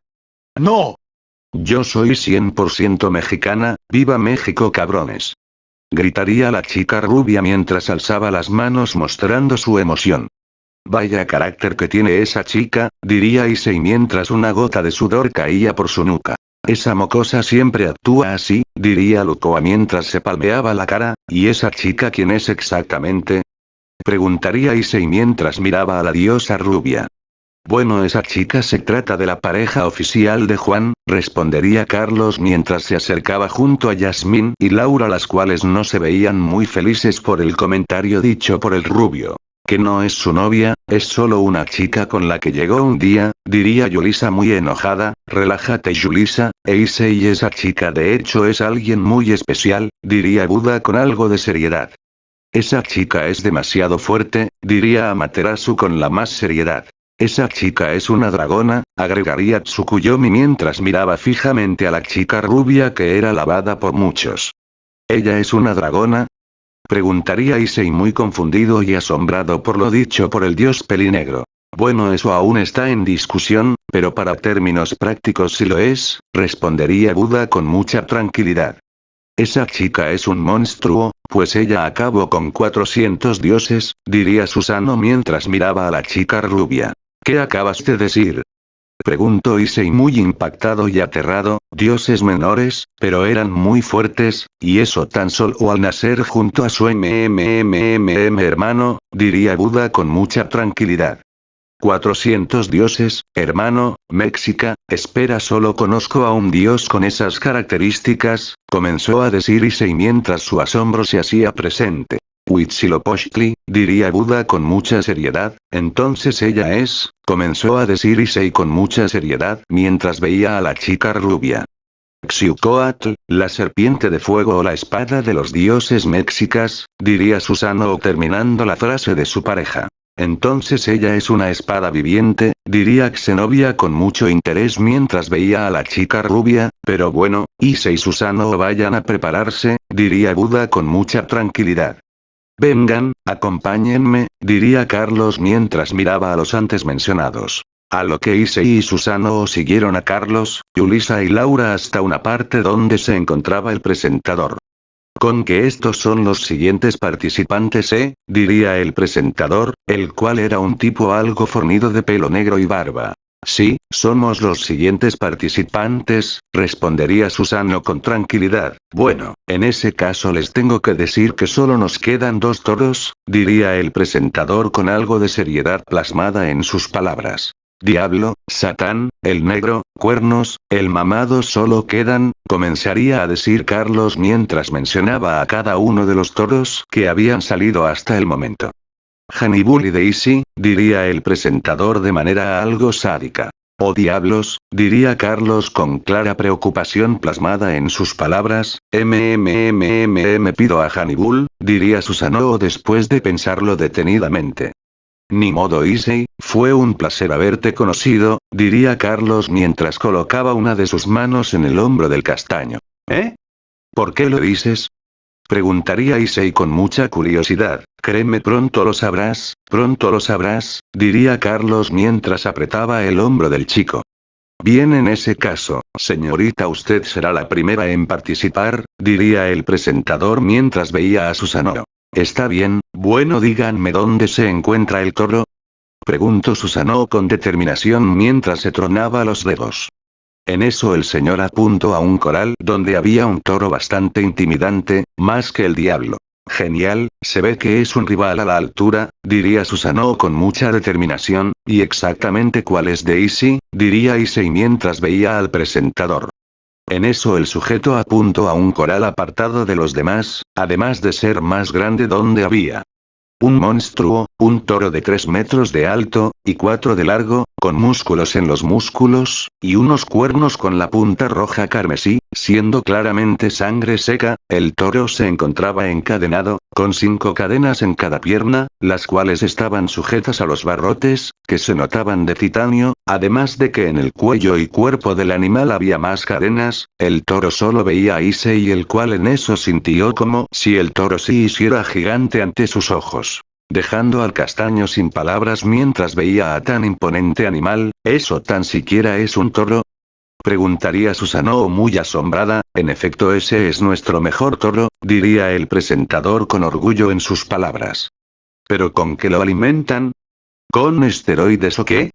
¡No! Yo soy 100% mexicana, ¡viva México, cabrones! Gritaría la chica rubia mientras alzaba las manos mostrando su emoción. Vaya carácter que tiene esa chica, diría Issei mientras una gota de sudor caía por su nuca. Esa mocosa siempre actúa así, diría Lukoa mientras se palmeaba la cara. ¿Y esa chica quién es exactamente? Preguntaría Issei mientras miraba a la diosa rubia. Bueno, esa chica se trata de la pareja oficial de Juan, respondería Carlos mientras se acercaba junto a Yasmín y Laura, las cuales no se veían muy felices por el comentario dicho por el rubio. Que no es su novia, es solo una chica con la que llegó un día, diría Yulisa muy enojada. Relájate, Yulisa, Issei, esa chica de hecho es alguien muy especial, diría Buda con algo de seriedad. Esa chica es demasiado fuerte, diría Amaterasu con la más seriedad. Esa chica es una dragona, agregaría Tsukuyomi mientras miraba fijamente a la chica rubia que era alabada por muchos. ¿Ella es una dragona? Preguntaría Issei muy confundido y asombrado por lo dicho por el dios pelinegro. Bueno, eso aún está en discusión, pero para términos prácticos sí lo es, respondería Buda con mucha tranquilidad. Esa chica es un monstruo, pues ella acabó con 400 dioses, diría Susanoo mientras miraba a la chica rubia. ¿Qué acabas de decir? Preguntó Issei muy impactado y aterrado. Dioses menores, pero eran muy fuertes, y eso tan solo al nacer junto a su hermano, diría Buda con mucha tranquilidad. 400 dioses, hermano, México, espera, solo conozco a un dios con esas características, comenzó a decir Issei mientras su asombro se hacía presente. Huitzilopochtli, diría Buda con mucha seriedad. Entonces ella es, comenzó a decir Issei con mucha seriedad mientras veía a la chica rubia. Xiucoatl, la serpiente de fuego o la espada de los dioses mexicas, diría Susanoo terminando la frase de su pareja. Entonces ella es una espada viviente, diría Xenobia con mucho interés mientras veía a la chica rubia. Pero bueno, Issei y Susanoo vayan a prepararse, diría Buda con mucha tranquilidad. Vengan, acompáñenme, diría Carlos mientras miraba a los antes mencionados. A lo que Issei y Susanoo siguieron a Carlos, Yulisa y Laura hasta una parte donde se encontraba el presentador. Con que estos son los siguientes participantes, diría el presentador, el cual era un tipo algo fornido de pelo negro y barba. Sí, somos los siguientes participantes, respondería Susano con tranquilidad. Bueno, en ese caso les tengo que decir que solo nos quedan 2 toros, diría el presentador con algo de seriedad plasmada en sus palabras. Diablo, Satán, el negro, cuernos, el mamado solo quedan, comenzaría a decir Carlos mientras mencionaba a cada uno de los toros que habían salido hasta el momento. Hannibal y Daisy, diría el presentador de manera algo sádica. Oh diablos, diría Carlos con clara preocupación plasmada en sus palabras. Pido a Hannibal, diría Susano después de pensarlo detenidamente. Ni modo Issei, fue un placer haberte conocido, diría Carlos mientras colocaba una de sus manos en el hombro del castaño. ¿Eh? ¿Por qué lo dices? Preguntaría Issei con mucha curiosidad. Créeme, pronto lo sabrás, diría Carlos mientras apretaba el hombro del chico. Bien, en ese caso, señorita, usted será la primera en participar, diría el presentador mientras veía a Susano. Está bien, bueno, díganme dónde se encuentra el toro. Preguntó Susano con determinación mientras se tronaba los dedos. En eso el señor apuntó a un corral donde había un toro bastante intimidante, más que el diablo. Genial, se ve que es un rival a la altura, diría Susano con mucha determinación, y exactamente cuál es Daisy, diría Issei mientras veía al presentador. En eso el sujeto apuntó a un corral apartado de los demás, además de ser más grande donde había un monstruo, un toro de 3 metros de alto, y 4 de largo, con músculos en los músculos, y unos cuernos con la punta roja carmesí, siendo claramente sangre seca. El toro se encontraba encadenado, con 5 cadenas en cada pierna, las cuales estaban sujetas a los barrotes, que se notaban de titanio, además de que en el cuello y cuerpo del animal había más cadenas. El toro solo veía a Issei, el cual en eso sintió como si el toro se hiciera gigante ante sus ojos. Dejando al castaño sin palabras mientras veía a tan imponente animal. ¿Eso tan siquiera es un toro? Preguntaría Susano muy asombrada. En efecto, ese es nuestro mejor toro, diría el presentador con orgullo en sus palabras. ¿Pero con qué lo alimentan? ¿Con esteroides o qué?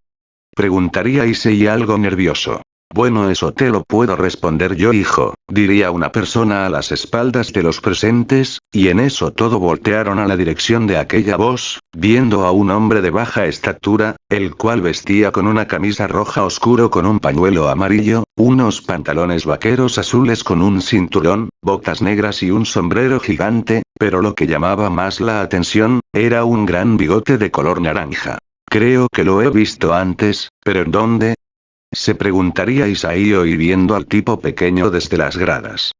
Preguntaría Issei algo nervioso. Bueno, eso te lo puedo responder yo, hijo, diría una persona a las espaldas de los presentes, y en eso todo voltearon a la dirección de aquella voz, viendo a un hombre de baja estatura, el cual vestía con una camisa roja oscuro con un pañuelo amarillo, unos pantalones vaqueros azules con un cinturón, botas negras y un sombrero gigante, pero lo que llamaba más la atención, era un gran bigote de color naranja. Creo que lo he visto antes, pero ¿en dónde? Se preguntaría Isaío viendo al tipo pequeño desde las gradas.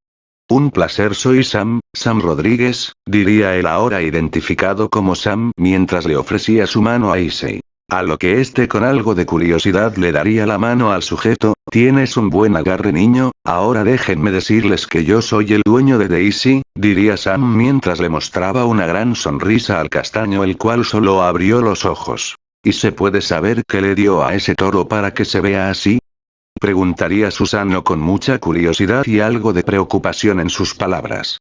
Un placer, soy Sam Rodríguez, diría él ahora identificado como Sam mientras le ofrecía su mano a Issei. A lo que este con algo de curiosidad le daría la mano al sujeto. Tienes un buen agarre, niño, ahora déjenme decirles que yo soy el dueño de Daisy, diría Sam mientras le mostraba una gran sonrisa al castaño, el cual solo abrió los ojos. ¿Y se puede saber qué le dio a ese toro para que se vea así? Preguntaría Susano con mucha curiosidad y algo de preocupación en sus palabras.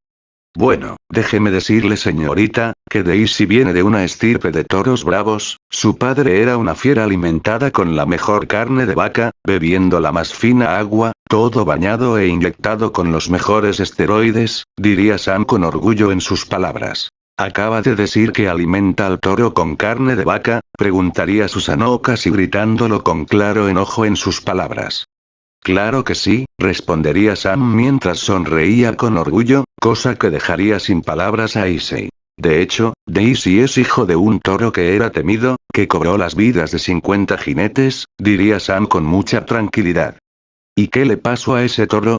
Bueno, déjeme decirle, señorita, que Daisy viene de una estirpe de toros bravos. Su padre era una fiera alimentada con la mejor carne de vaca, bebiendo la más fina agua, todo bañado e inyectado con los mejores esteroides, diría Sam con orgullo en sus palabras. ¿Acaba de decir que alimenta al toro con carne de vaca? Preguntaría Susano casi gritándolo con claro enojo en sus palabras. Claro que sí, respondería Sam mientras sonreía con orgullo, cosa que dejaría sin palabras a Issei. De hecho, Daisy es hijo de un toro que era temido, que cobró las vidas de 50 jinetes, diría Sam con mucha tranquilidad. ¿Y qué le pasó a ese toro?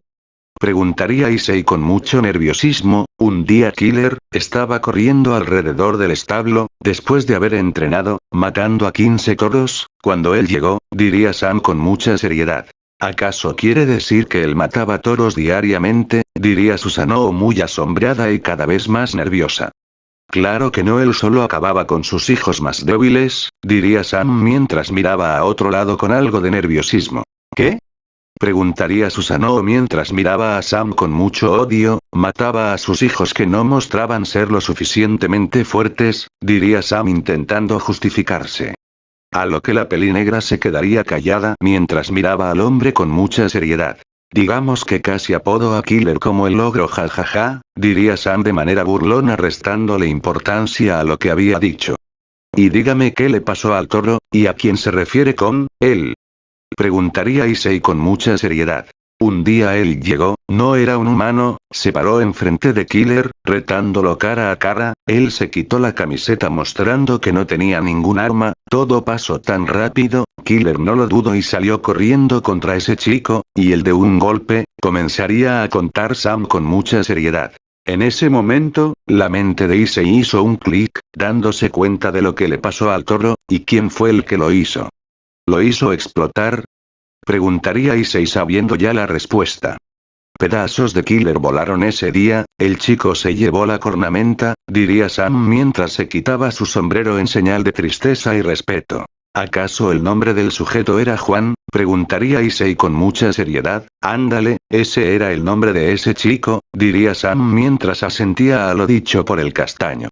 Preguntaría Issei con mucho nerviosismo. Un día Killer estaba corriendo alrededor del establo, después de haber entrenado, matando a 15 toros, cuando él llegó, diría Sam con mucha seriedad. ¿Acaso quiere decir que él mataba toros diariamente? Diría Susano muy asombrada y cada vez más nerviosa. Claro que no, él solo acababa con sus hijos más débiles, diría Sam mientras miraba a otro lado con algo de nerviosismo. ¿Qué? Preguntaría Susanoo mientras miraba a Sam con mucho odio. Mataba a sus hijos que no mostraban ser lo suficientemente fuertes, diría Sam intentando justificarse. A lo que la pelinegra se quedaría callada mientras miraba al hombre con mucha seriedad. Digamos que casi apodo a Killer como el ogro jajaja, diría Sam de manera burlona restándole importancia a lo que había dicho. Y dígame qué le pasó al toro, y a quién se refiere con él. Preguntaría Issei con mucha seriedad. Un día él llegó, no era un humano, se paró enfrente de Killer, retándolo cara a cara, él se quitó la camiseta mostrando que no tenía ningún arma, todo pasó tan rápido, Killer no lo dudó y salió corriendo contra ese chico, y el de un golpe, comenzaría a contar Sam con mucha seriedad. En ese momento, la mente de Issei hizo un clic, dándose cuenta de lo que le pasó al toro, y quién fue el que lo hizo. ¿Lo hizo explotar? Preguntaría Issei sabiendo ya la respuesta. Pedazos de Killer volaron ese día, el chico se llevó la cornamenta, diría Sam mientras se quitaba su sombrero en señal de tristeza y respeto. ¿Acaso el nombre del sujeto era Juan? Preguntaría Issei con mucha seriedad. Ándale, ese era el nombre de ese chico, diría Sam mientras asentía a lo dicho por el castaño.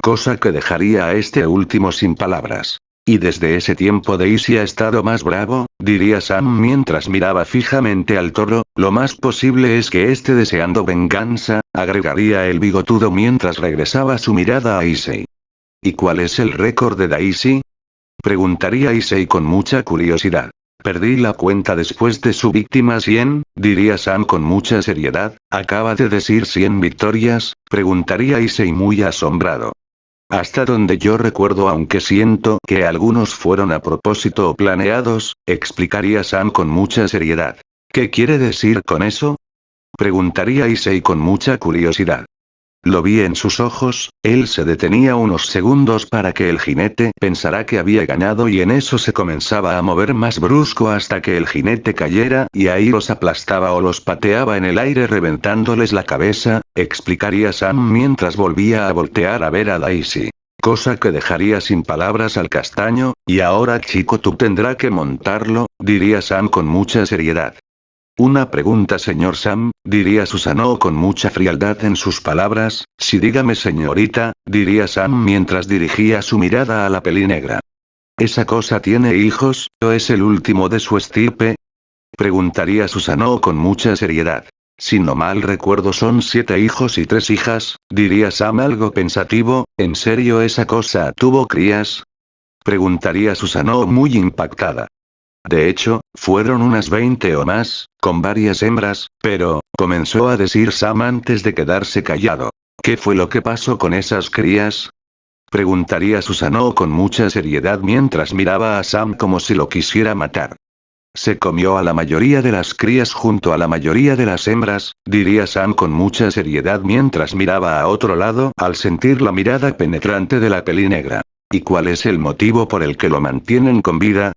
Cosa que dejaría a este último sin palabras. Y desde ese tiempo Daisy ha estado más bravo, diría Sam mientras miraba fijamente al toro, lo más posible es que esté deseando venganza, agregaría el bigotudo mientras regresaba su mirada a Issei. ¿Y cuál es el récord de Daisy? Preguntaría Issei con mucha curiosidad. Perdí la cuenta después de su víctima 100, diría Sam con mucha seriedad. ¿Acaba de decir 100 victorias? Preguntaría Issei muy asombrado. Hasta donde yo recuerdo, aunque siento que algunos fueron a propósito o planeados, explicaría Sam con mucha seriedad. ¿Qué quiere decir con eso? Preguntaría Issei con mucha curiosidad. Lo vi en sus ojos, él se detenía unos segundos para que el jinete pensara que había ganado y en eso se comenzaba a mover más brusco hasta que el jinete cayera y ahí los aplastaba o los pateaba en el aire reventándoles la cabeza, explicaría Sam mientras volvía a voltear a ver a Daisy. Cosa que dejaría sin palabras al castaño, y ahora chico tú tendrás que montarlo, diría Sam con mucha seriedad. Una pregunta señor Sam, diría Susanoo con mucha frialdad en sus palabras, sí dígame señorita, diría Sam mientras dirigía su mirada a la pelinegra. ¿Esa cosa tiene hijos, o es el último de su estirpe? Preguntaría Susanoo con mucha seriedad. Si no mal recuerdo son 7 hijos y 3 hijas, diría Sam algo pensativo, ¿en serio esa cosa tuvo crías? Preguntaría Susanoo muy impactada. De hecho, fueron unas 20 o más, con varias hembras, pero, comenzó a decir Sam antes de quedarse callado. ¿Qué fue lo que pasó con esas crías? Preguntaría Susanoo con mucha seriedad mientras miraba a Sam como si lo quisiera matar. Se comió a la mayoría de las crías junto a la mayoría de las hembras, diría Sam con mucha seriedad mientras miraba a otro lado al sentir la mirada penetrante de la pelinegra. ¿Y cuál es el motivo por el que lo mantienen con vida?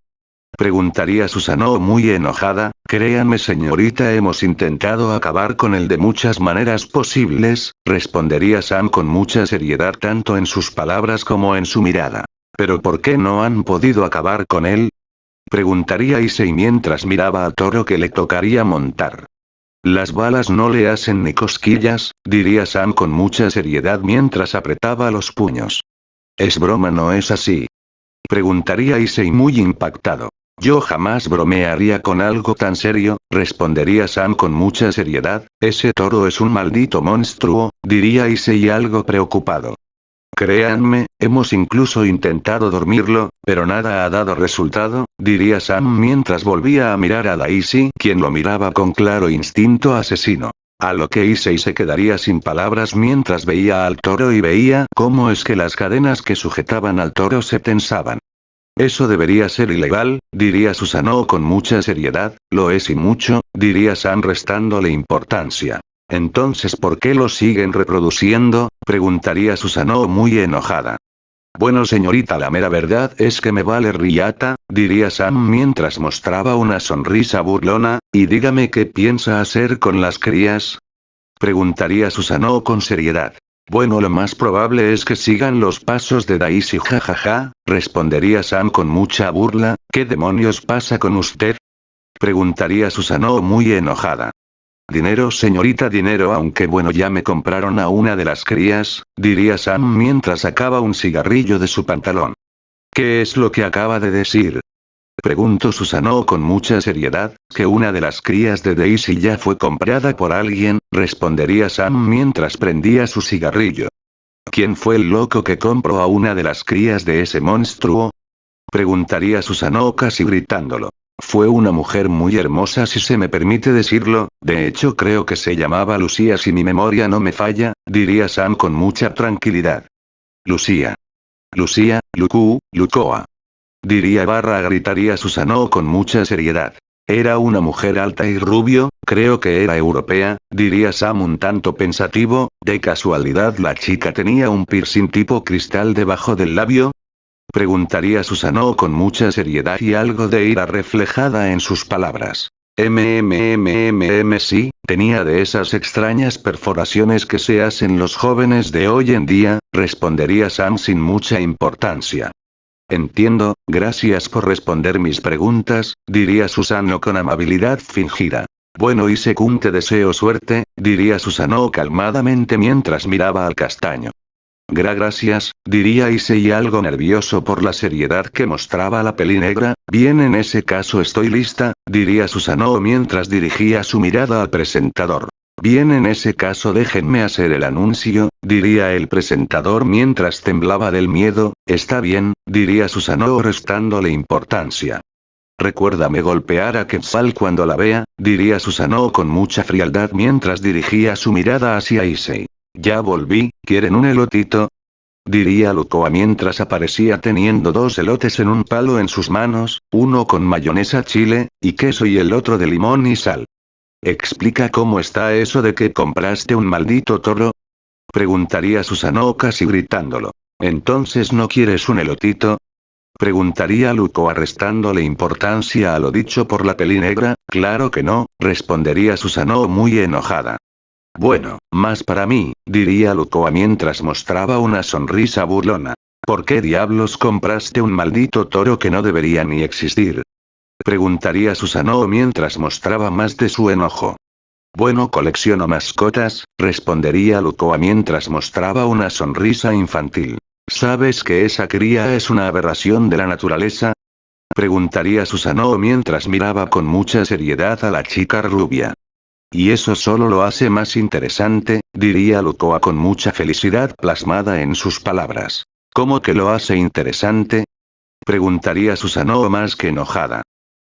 Preguntaría Susanoo muy enojada. Créanme señorita, hemos intentado acabar con él de muchas maneras posibles, respondería Sam con mucha seriedad tanto en sus palabras como en su mirada. ¿Pero por qué no han podido acabar con él? Preguntaría Issei mientras miraba al toro que le tocaría montar. Las balas no le hacen ni cosquillas, diría Sam con mucha seriedad mientras apretaba los puños. Es broma, ¿no es así? Preguntaría Issei muy impactado. Yo jamás bromearía con algo tan serio, respondería Sam con mucha seriedad. Ese toro es un maldito monstruo, diría Issei algo preocupado. Créanme, hemos incluso intentado dormirlo, pero nada ha dado resultado, diría Sam mientras volvía a mirar a Daisy, quien lo miraba con claro instinto asesino. A lo que Issei se quedaría sin palabras mientras veía al toro y veía cómo es que las cadenas que sujetaban al toro se tensaban. Eso debería ser ilegal, diría Susanoo con mucha seriedad. Lo es y mucho, diría Sam restándole importancia. Entonces ¿por qué lo siguen reproduciendo? Preguntaría Susanoo muy enojada. Bueno señorita, la mera verdad es que me vale riata, diría Sam mientras mostraba una sonrisa burlona, y dígame qué piensa hacer con las crías. Preguntaría Susanoo con seriedad. Bueno, lo más probable es que sigan los pasos de Daisy jajaja, respondería Sam con mucha burla. ¿Qué demonios pasa con usted? Preguntaría Susanoo muy enojada. Dinero señorita, dinero, aunque bueno, ya me compraron a una de las crías, diría Sam mientras sacaba un cigarrillo de su pantalón. ¿Qué es lo que acaba de decir? Preguntó Susanoo con mucha seriedad. Que una de las crías de Daisy ya fue comprada por alguien, respondería Sam mientras prendía su cigarrillo. ¿Quién fue el loco que compró a una de las crías de ese monstruo? Preguntaría Susanoo casi gritándolo. Fue una mujer muy hermosa, si se me permite decirlo, de hecho creo que se llamaba Lucía si mi memoria no me falla, diría Sam con mucha tranquilidad. Lucía. Lucía, Lucoa. Gritaría Susanoo con mucha seriedad. Era una mujer alta y rubio, creo que era europea, diría Sam un tanto pensativo. ¿De casualidad la chica tenía un piercing tipo cristal debajo del labio? Preguntaría Susanoo con mucha seriedad y algo de ira reflejada en sus palabras. Sí, tenía de esas extrañas perforaciones que se hacen los jóvenes de hoy en día, respondería Sam sin mucha importancia. Entiendo, gracias por responder mis preguntas, diría Susanoo con amabilidad fingida. Bueno, Ise-kun, te deseo suerte, diría Susanoo calmadamente mientras miraba al castaño. Gracias, diría Issei algo nervioso por la seriedad que mostraba la pelinegra. Bien, en ese caso estoy lista, diría Susanoo mientras dirigía su mirada al presentador. Bien, en ese caso déjenme hacer el anuncio, diría el presentador mientras temblaba del miedo. Está bien, diría Susanoo restándole importancia. Recuérdame golpear a Quetzal cuando la vea, diría Susanoo con mucha frialdad mientras dirigía su mirada hacia Issei. Ya volví, ¿quieren un elotito? Diría Lucoa mientras aparecía teniendo 2 elotes en un palo en sus manos, uno con mayonesa chile, y queso y el otro de limón y sal. ¿Explica cómo está eso de que compraste un maldito toro? Preguntaría Susanoo casi gritándolo. ¿Entonces no quieres un elotito? Preguntaría Lucoa restándole importancia a lo dicho por la pelinegra. Claro que no, respondería Susanoo muy enojada. Bueno, más para mí, diría Lucoa mientras mostraba una sonrisa burlona. ¿Por qué diablos compraste un maldito toro que no debería ni existir? Preguntaría Susanoo mientras mostraba más de su enojo. Bueno, colecciono mascotas, respondería Lucoa mientras mostraba una sonrisa infantil. ¿Sabes que esa cría es una aberración de la naturaleza? Preguntaría Susanoo mientras miraba con mucha seriedad a la chica rubia. Y eso solo lo hace más interesante, diría Lucoa con mucha felicidad plasmada en sus palabras. ¿Cómo que lo hace interesante? Preguntaría Susanoo más que enojada.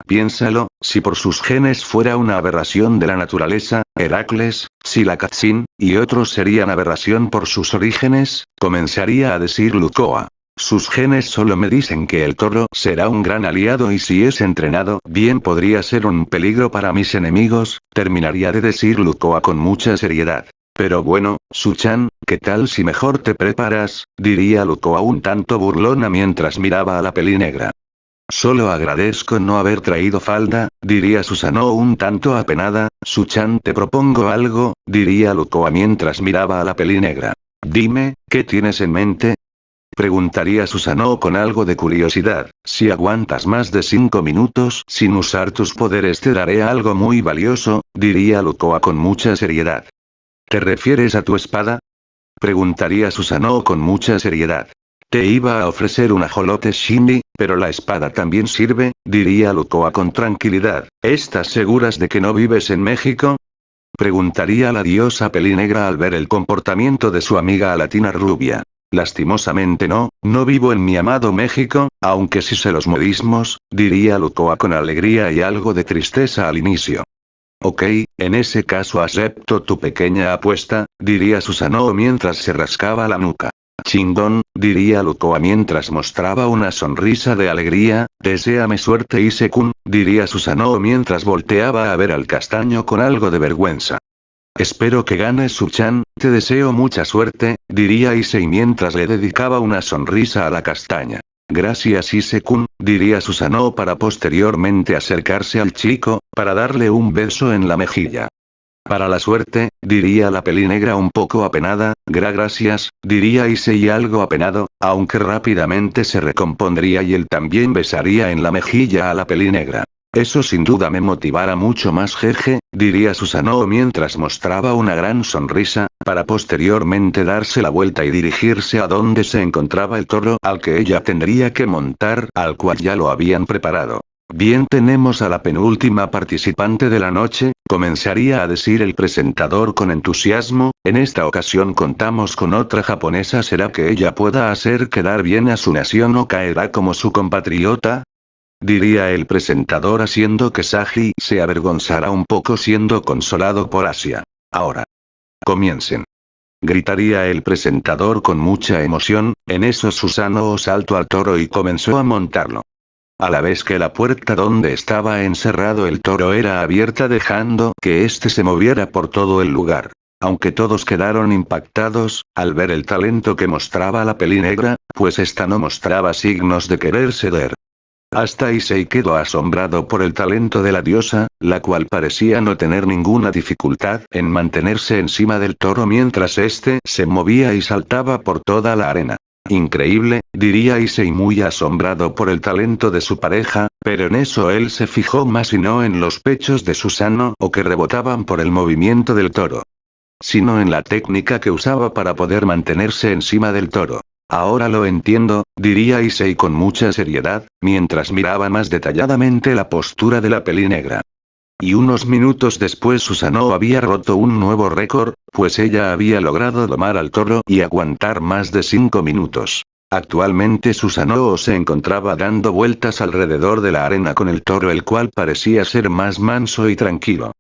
Piénsalo, si por sus genes fuera una aberración de la naturaleza, Heracles, Silacatsin, y otros serían aberración por sus orígenes, comenzaría a decir Lucoa. Sus genes solo me dicen que el toro será un gran aliado y si es entrenado bien podría ser un peligro para mis enemigos, terminaría de decir Lucoa con mucha seriedad. Pero bueno, Su-chan, ¿qué tal si mejor te preparas? Diría Lucoa un tanto burlona mientras miraba a la pelinegra. Solo agradezco no haber traído falda, diría Susanoo un tanto apenada. Su-chan, te propongo algo, diría Lucoa mientras miraba a la pelinegra. Dime, ¿qué tienes en mente? Preguntaría Susanoo con algo de curiosidad. Si aguantas más de 5 minutos sin usar tus poderes te daré algo muy valioso, diría Lucoa con mucha seriedad. ¿Te refieres a tu espada? Preguntaría Susanoo con mucha seriedad. Te iba a ofrecer un ajolote shimi, pero la espada también sirve, diría Lucoa con tranquilidad. ¿Estás seguras de que no vives en México? Preguntaría la diosa pelinegra al ver el comportamiento de su amiga latina rubia. Lastimosamente no, no vivo en mi amado México, aunque sí sé los modismos, diría Lucoa con alegría y algo de tristeza al inicio. Ok, en ese caso acepto tu pequeña apuesta, diría Susanoo mientras se rascaba la nuca. Chingón, diría Lucoa mientras mostraba una sonrisa de alegría. Deséame suerte Ise-kun, diría Susanoo mientras volteaba a ver al castaño con algo de vergüenza. Espero que ganes Su-chan, te deseo mucha suerte, diría Issei mientras le dedicaba una sonrisa a la castaña. Gracias Ise-kun, diría Susanoo para posteriormente acercarse al chico, para darle un beso en la mejilla. Para la suerte, diría la pelinegra un poco apenada. Gracias, diría Issei algo apenado, aunque rápidamente se recompondría y él también besaría en la mejilla a la pelinegra. Eso sin duda me motivará mucho más, jeje, diría Susanoo mientras mostraba una gran sonrisa, para posteriormente darse la vuelta y dirigirse a donde se encontraba el toro al que ella tendría que montar, al cual ya lo habían preparado. Bien, tenemos a la penúltima participante de la noche, comenzaría a decir el presentador con entusiasmo. En esta ocasión contamos con otra japonesa. ¿Será que ella pueda hacer quedar bien a su nación o caerá como su compatriota? Diría el presentador haciendo que Saji se avergonzara un poco, siendo consolado por Asia. Ahora. Comiencen. Gritaría el presentador con mucha emoción. En eso Susanoo saltó al toro y comenzó a montarlo. A la vez que la puerta donde estaba encerrado el toro era abierta, dejando que éste se moviera por todo el lugar. Aunque todos quedaron impactados, al ver el talento que mostraba la pelinegra, pues esta no mostraba signos de querer ceder. Hasta Issei quedó asombrado por el talento de la diosa, la cual parecía no tener ninguna dificultad en mantenerse encima del toro mientras éste se movía y saltaba por toda la arena. Increíble, diría Issei muy asombrado por el talento de su pareja, pero en eso él se fijó más y no en los pechos de Susanoo o que rebotaban por el movimiento del toro, sino en la técnica que usaba para poder mantenerse encima del toro. Ahora lo entiendo, diría Issei con mucha seriedad, mientras miraba más detalladamente la postura de la pelinegra. Y unos minutos después Susanoo había roto un nuevo récord, pues ella había logrado domar al toro y aguantar más de 5 minutos. Actualmente Susanoo se encontraba dando vueltas alrededor de la arena con el toro, el cual parecía ser más manso y tranquilo.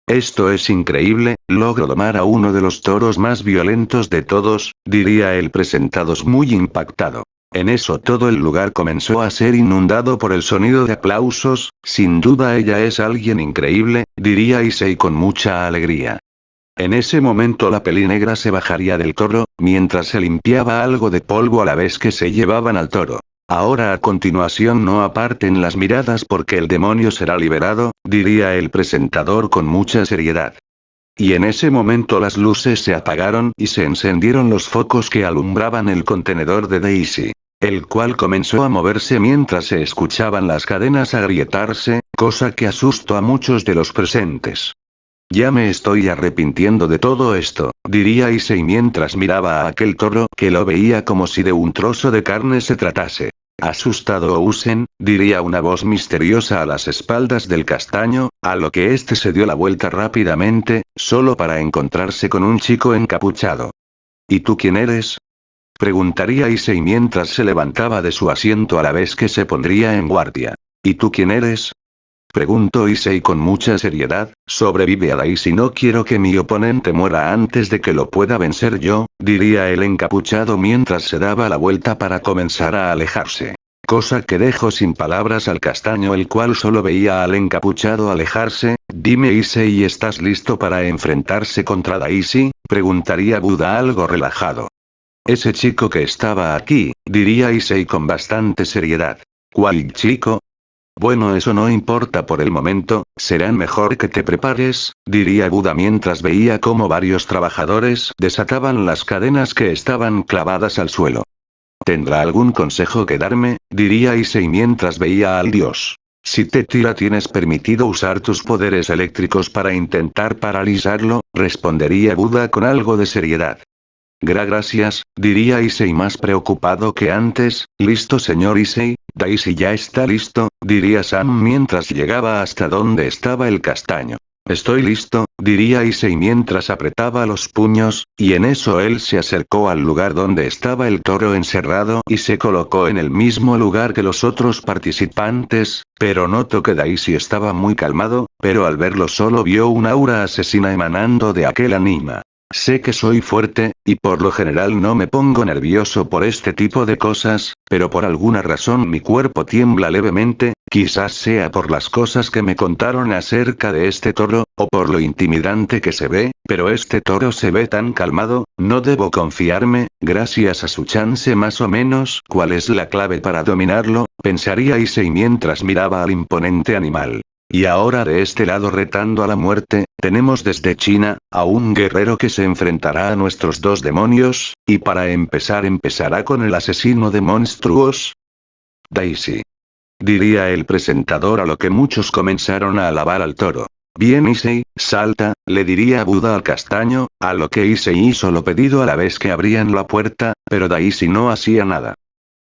Esto es increíble, logro domar a uno de los toros más violentos de todos, diría el presentador muy impactado. En eso todo el lugar comenzó a ser inundado por el sonido de aplausos. Sin duda ella es alguien increíble, diría Issei con mucha alegría. En ese momento la pelinegra se bajaría del toro, mientras se limpiaba algo de polvo a la vez que se llevaban al toro. Ahora a continuación no aparten las miradas porque el demonio será liberado, diría el presentador con mucha seriedad. Y en ese momento las luces se apagaron y se encendieron los focos que alumbraban el contenedor de Daisy, el cual comenzó a moverse mientras se escuchaban las cadenas agrietarse, cosa que asustó a muchos de los presentes. Ya me estoy arrepintiendo de todo esto, diría Issei mientras miraba a aquel toro que lo veía como si de un trozo de carne se tratase. Asustado Ousen, diría una voz misteriosa a las espaldas del castaño, a lo que éste se dio la vuelta rápidamente, solo para encontrarse con un chico encapuchado. ¿Y tú quién eres? Preguntaría Issei mientras se levantaba de su asiento a la vez que se pondría en guardia. ¿Y tú quién eres? Preguntó Issei con mucha seriedad. Sobrevive a Daisy. No quiero que mi oponente muera antes de que lo pueda vencer yo, diría el encapuchado mientras se daba la vuelta para comenzar a alejarse. Cosa que dejó sin palabras al castaño, el cual solo veía al encapuchado alejarse. Dime Issei, ¿estás listo para enfrentarse contra Daisy? Preguntaría Buda algo relajado. Ese chico que estaba aquí, diría Issei con bastante seriedad. ¿Cuál chico? Bueno, eso no importa por el momento, será mejor que te prepares, diría Buda mientras veía cómo varios trabajadores desataban las cadenas que estaban clavadas al suelo. ¿Tendrá algún consejo que darme? Diría Issei mientras veía al dios. Si te tira, tienes permitido usar tus poderes eléctricos para intentar paralizarlo, respondería Buda con algo de seriedad. Gracias, diría Issei más preocupado que antes. Listo señor Issei, Daisy ya está listo, diría Sam mientras llegaba hasta donde estaba el castaño. Estoy listo, diría Issei mientras apretaba los puños, y en eso él se acercó al lugar donde estaba el toro encerrado y se colocó en el mismo lugar que los otros participantes, pero notó que Daisy estaba muy calmado, pero al verlo solo vio un aura asesina emanando de aquel anima. Sé que soy fuerte, y por lo general no me pongo nervioso por este tipo de cosas, pero por alguna razón mi cuerpo tiembla levemente, quizás sea por las cosas que me contaron acerca de este toro, o por lo intimidante que se ve, pero este toro se ve tan calmado, no debo confiarme, gracias a su chance más o menos. ¿Cuál es la clave para dominarlo? Pensaría Issei mientras miraba al imponente animal. Y ahora de este lado retando a la muerte, tenemos desde China, a un guerrero que se enfrentará a nuestros dos demonios, y para empezar empezará con el asesino de monstruos. Daisy. diría el presentador, a lo que muchos comenzaron a alabar al toro. Bien Issei, salta, le diría Buda al castaño, a lo que Issei hizo lo pedido a la vez que abrían la puerta, pero Daishi no hacía nada.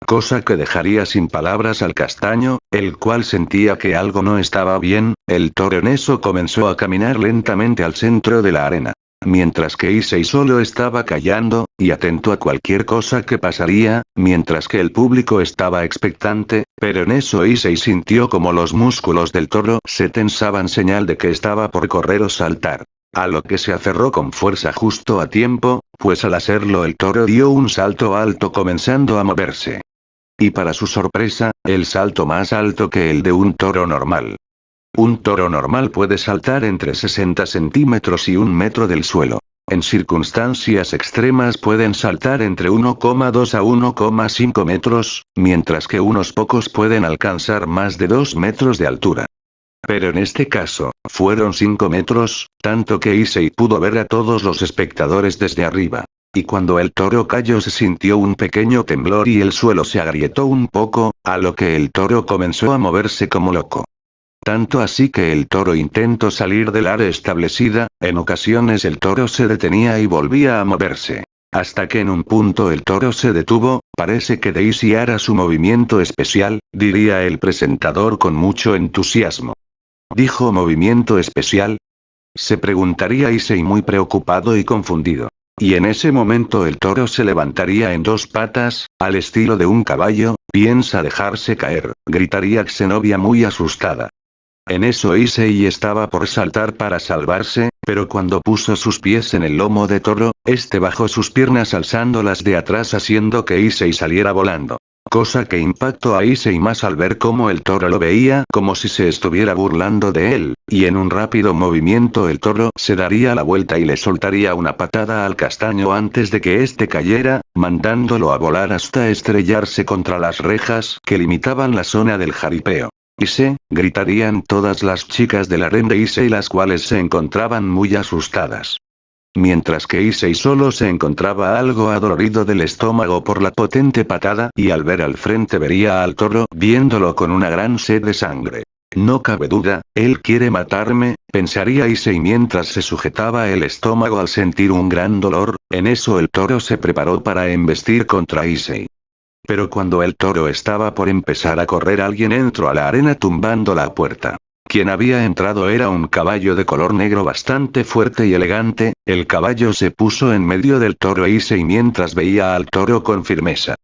Cosa que dejaría sin palabras al castaño, el cual sentía que algo no estaba bien. El toro en eso comenzó a caminar lentamente al centro de la arena. Mientras que Issei solo estaba callando, y atento a cualquier cosa que pasaría, mientras que el público estaba expectante, pero en eso Issei sintió como los músculos del toro se tensaban, señal de que estaba por correr o saltar. A lo que se aferró con fuerza justo a tiempo, pues al hacerlo el toro dio un salto alto comenzando a moverse. Y para su sorpresa, el salto más alto que el de un toro normal. Un toro normal puede saltar entre 60 centímetros y 1 metro del suelo. En circunstancias extremas pueden saltar entre 1,2 a 1,5 metros, mientras que unos pocos pueden alcanzar más de 2 metros de altura. Pero en este caso, fueron 5 metros, tanto que Issei pudo ver a todos los espectadores desde arriba. Y cuando el toro cayó se sintió un pequeño temblor y el suelo se agrietó un poco, a lo que el toro comenzó a moverse como loco. Tanto así que el toro intentó salir del área establecida, en ocasiones el toro se detenía y volvía a moverse. Hasta que en un punto el toro se detuvo, parece que Daisy hará su movimiento especial, diría el presentador con mucho entusiasmo. ¿Dijo movimiento especial? Se preguntaría Issei muy preocupado y confundido. Y en ese momento el toro se levantaría en 2 patas, al estilo de un caballo, piensa dejarse caer, gritaría Xenobia muy asustada. En eso Issei estaba por saltar para salvarse, pero cuando puso sus pies en el lomo de toro, este bajó sus piernas alzándolas de atrás haciendo que Issei saliera volando. Cosa que impactó a Issei más al ver cómo el toro lo veía como si se estuviera burlando de él, y en un rápido movimiento el toro se daría la vuelta y le soltaría una patada al castaño antes de que éste cayera, mandándolo a volar hasta estrellarse contra las rejas que limitaban la zona del jaripeo. Issei, gritarían todas las chicas del harén de Issei, las cuales se encontraban muy asustadas. Mientras que Issei solo se encontraba algo adolorido del estómago por la potente patada y al ver al frente vería al toro viéndolo con una gran sed de sangre. No cabe duda, él quiere matarme, pensaría Issei mientras se sujetaba el estómago al sentir un gran dolor. En eso el toro se preparó para embestir contra Issei. Pero cuando el toro estaba por empezar a correr, alguien entró a la arena tumbando la puerta. Quien había entrado era un caballo de color negro bastante fuerte y elegante. El caballo se puso en medio del toro e Issei mientras veía al toro con firmeza.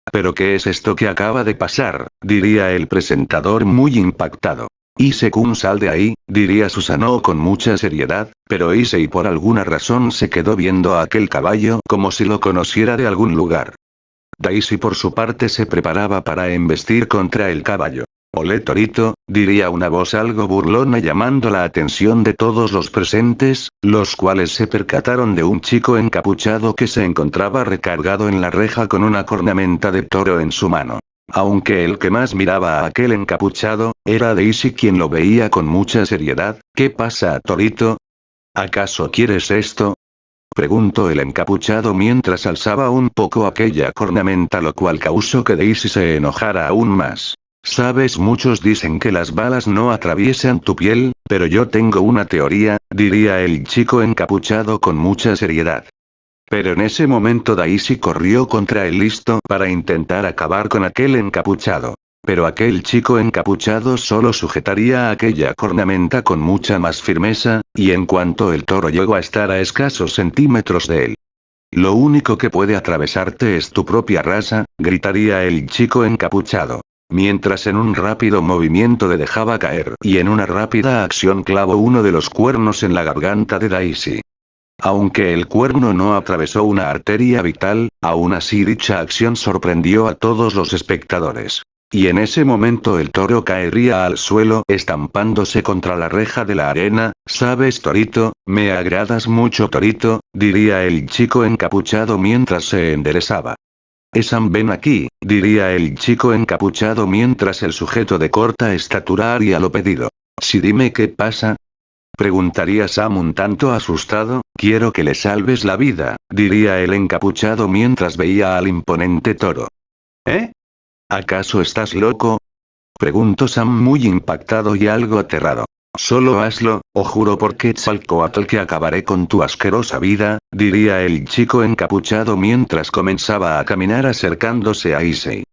¿Pero qué es esto que acaba de pasar?, diría el presentador muy impactado. Issei-kun, sal de ahí, diría Susanoo con mucha seriedad, pero Issei por alguna razón se quedó viendo a aquel caballo como si lo conociera de algún lugar. Daisy por su parte se preparaba para embestir contra el caballo. «Olé torito», diría una voz algo burlona llamando la atención de todos los presentes, los cuales se percataron de un chico encapuchado que se encontraba recargado en la reja con una cornamenta de toro en su mano. Aunque el que más miraba a aquel encapuchado, era Daisy quien lo veía con mucha seriedad. «¿Qué pasa, torito? ¿Acaso quieres esto?», preguntó el encapuchado mientras alzaba un poco aquella cornamenta, lo cual causó que Daisy se enojara aún más. «Sabes, muchos dicen que las balas no atraviesan tu piel, pero yo tengo una teoría», diría el chico encapuchado con mucha seriedad. Pero en ese momento Daisy corrió contra él listo para intentar acabar con aquel encapuchado. Pero aquel chico encapuchado solo sujetaría aquella cornamenta con mucha más firmeza, y en cuanto el toro llegó a estar a escasos centímetros de él. «Lo único que puede atravesarte es tu propia raza», gritaría el chico encapuchado. Mientras en un rápido movimiento le dejaba caer y en una rápida acción clavó uno de los cuernos en la garganta de Daisy. Aunque el cuerno no atravesó una arteria vital, aún así dicha acción sorprendió a todos los espectadores. Y en ese momento el toro caería al suelo estampándose contra la reja de la arena. «¿Sabes, torito? Me agradas mucho, torito», diría el chico encapuchado mientras se enderezaba. «Esan, ven aquí», diría el chico encapuchado mientras el sujeto de corta estatura haría lo pedido. «Sí, dime qué pasa», preguntaría Sam un tanto asustado. «Quiero que le salves la vida», diría el encapuchado mientras veía al imponente toro. «¿Eh? ¿Acaso estás loco?», Preguntó Sam muy impactado y algo aterrado. Solo hazlo, o juro por Quetzalcóatl que acabaré con tu asquerosa vida, diría el chico encapuchado mientras comenzaba a caminar acercándose a Issei.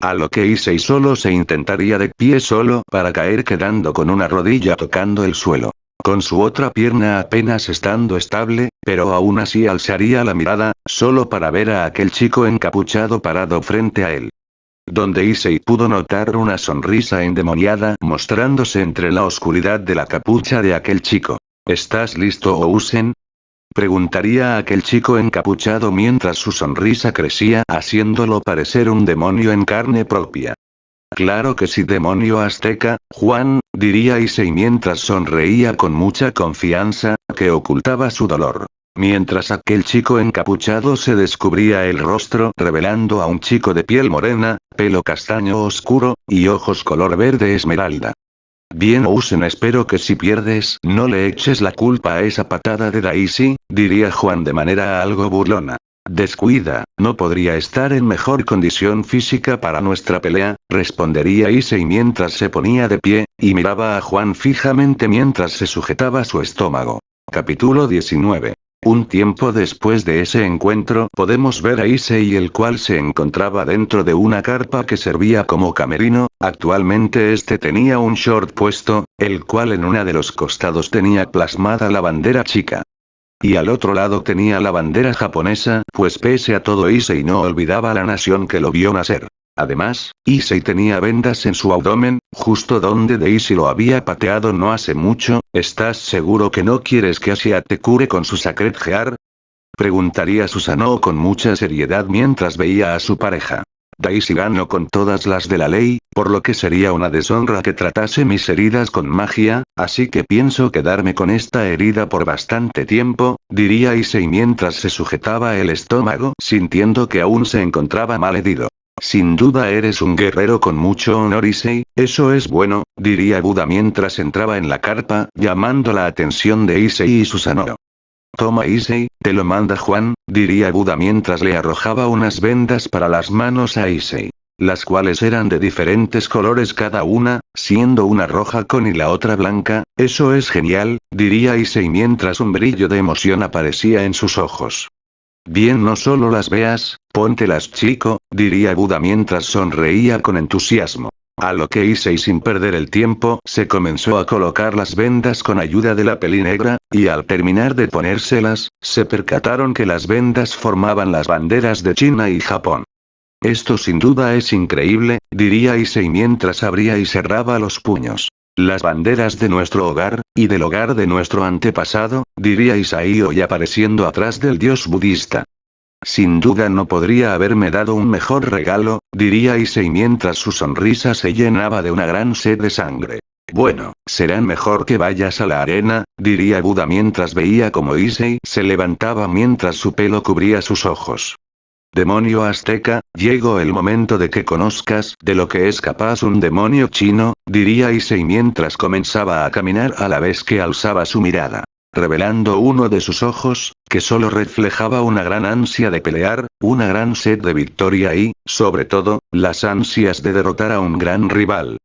A lo que Issei solo se intentaría de pie solo para caer quedando con una rodilla tocando el suelo. Con su otra pierna apenas estando estable, pero aún así alzaría la mirada, solo para ver a aquel chico encapuchado parado frente a él. Donde Issei pudo notar una sonrisa endemoniada mostrándose entre la oscuridad de la capucha de aquel chico. ¿Estás listo, Ousen? Preguntaría a aquel chico encapuchado mientras su sonrisa crecía haciéndolo parecer un demonio en carne propia. Claro que sí, demonio azteca, Juan, diría Issei mientras sonreía con mucha confianza, que ocultaba su dolor. Mientras aquel chico encapuchado se descubría el rostro revelando a un chico de piel morena, pelo castaño oscuro, y ojos color verde esmeralda. Bien, Ousen, espero que si pierdes no le eches la culpa a esa patada de Daisy, diría Juan de manera algo burlona. Descuida, no podría estar en mejor condición física para nuestra pelea, respondería Issei mientras se ponía de pie, y miraba a Juan fijamente mientras se sujetaba su estómago. Capítulo 19. Un tiempo después de ese encuentro podemos ver a Issei el cual se encontraba dentro de una carpa que servía como camerino, actualmente este tenía un short puesto, el cual en una de los costados tenía plasmada la bandera chica. Y al otro lado tenía la bandera japonesa, pues pese a todo Issei no olvidaba la nación que lo vio nacer. Además, Issei tenía vendas en su abdomen, justo donde Daisy lo había pateado no hace mucho. ¿Estás seguro que no quieres que Asia te cure con su Sacred Heart? Preguntaría Susanoo con mucha seriedad mientras veía a su pareja. Daisy ganó con todas las de la ley, por lo que sería una deshonra que tratase mis heridas con magia, así que pienso quedarme con esta herida por bastante tiempo, diría Issei mientras se sujetaba el estómago sintiendo que aún se encontraba mal herido. Sin duda eres un guerrero con mucho honor, Issei, eso es bueno, diría Buda mientras entraba en la carpa, llamando la atención de Issei y Susanoo. Toma, Issei, te lo manda Juan, diría Buda mientras le arrojaba unas vendas para las manos a Issei. Las cuales eran de diferentes colores cada una, siendo una roja con y la otra blanca. Eso es genial, diría Issei mientras un brillo de emoción aparecía en sus ojos. Bien, no solo las veas, póntelas, chico, diría Buda mientras sonreía con entusiasmo. A lo que Issei sin perder el tiempo se comenzó a colocar las vendas con ayuda de la peli negra, y al terminar de ponérselas, se percataron que las vendas formaban las banderas de China y Japón. Esto sin duda es increíble, diría Issei mientras abría y cerraba los puños. Las banderas de nuestro hogar, y del hogar de nuestro antepasado, diría Isaiyo y apareciendo atrás del dios budista. Sin duda no podría haberme dado un mejor regalo, diría Issei mientras su sonrisa se llenaba de una gran sed de sangre. Bueno, será mejor que vayas a la arena, diría Buda mientras veía como Issei se levantaba mientras su pelo cubría sus ojos. Demonio azteca, llegó el momento de que conozcas de lo que es capaz un demonio chino, diría Issei mientras comenzaba a caminar a la vez que alzaba su mirada. Revelando uno de sus ojos, que solo reflejaba una gran ansia de pelear, una gran sed de victoria y, sobre todo, las ansias de derrotar a un gran rival.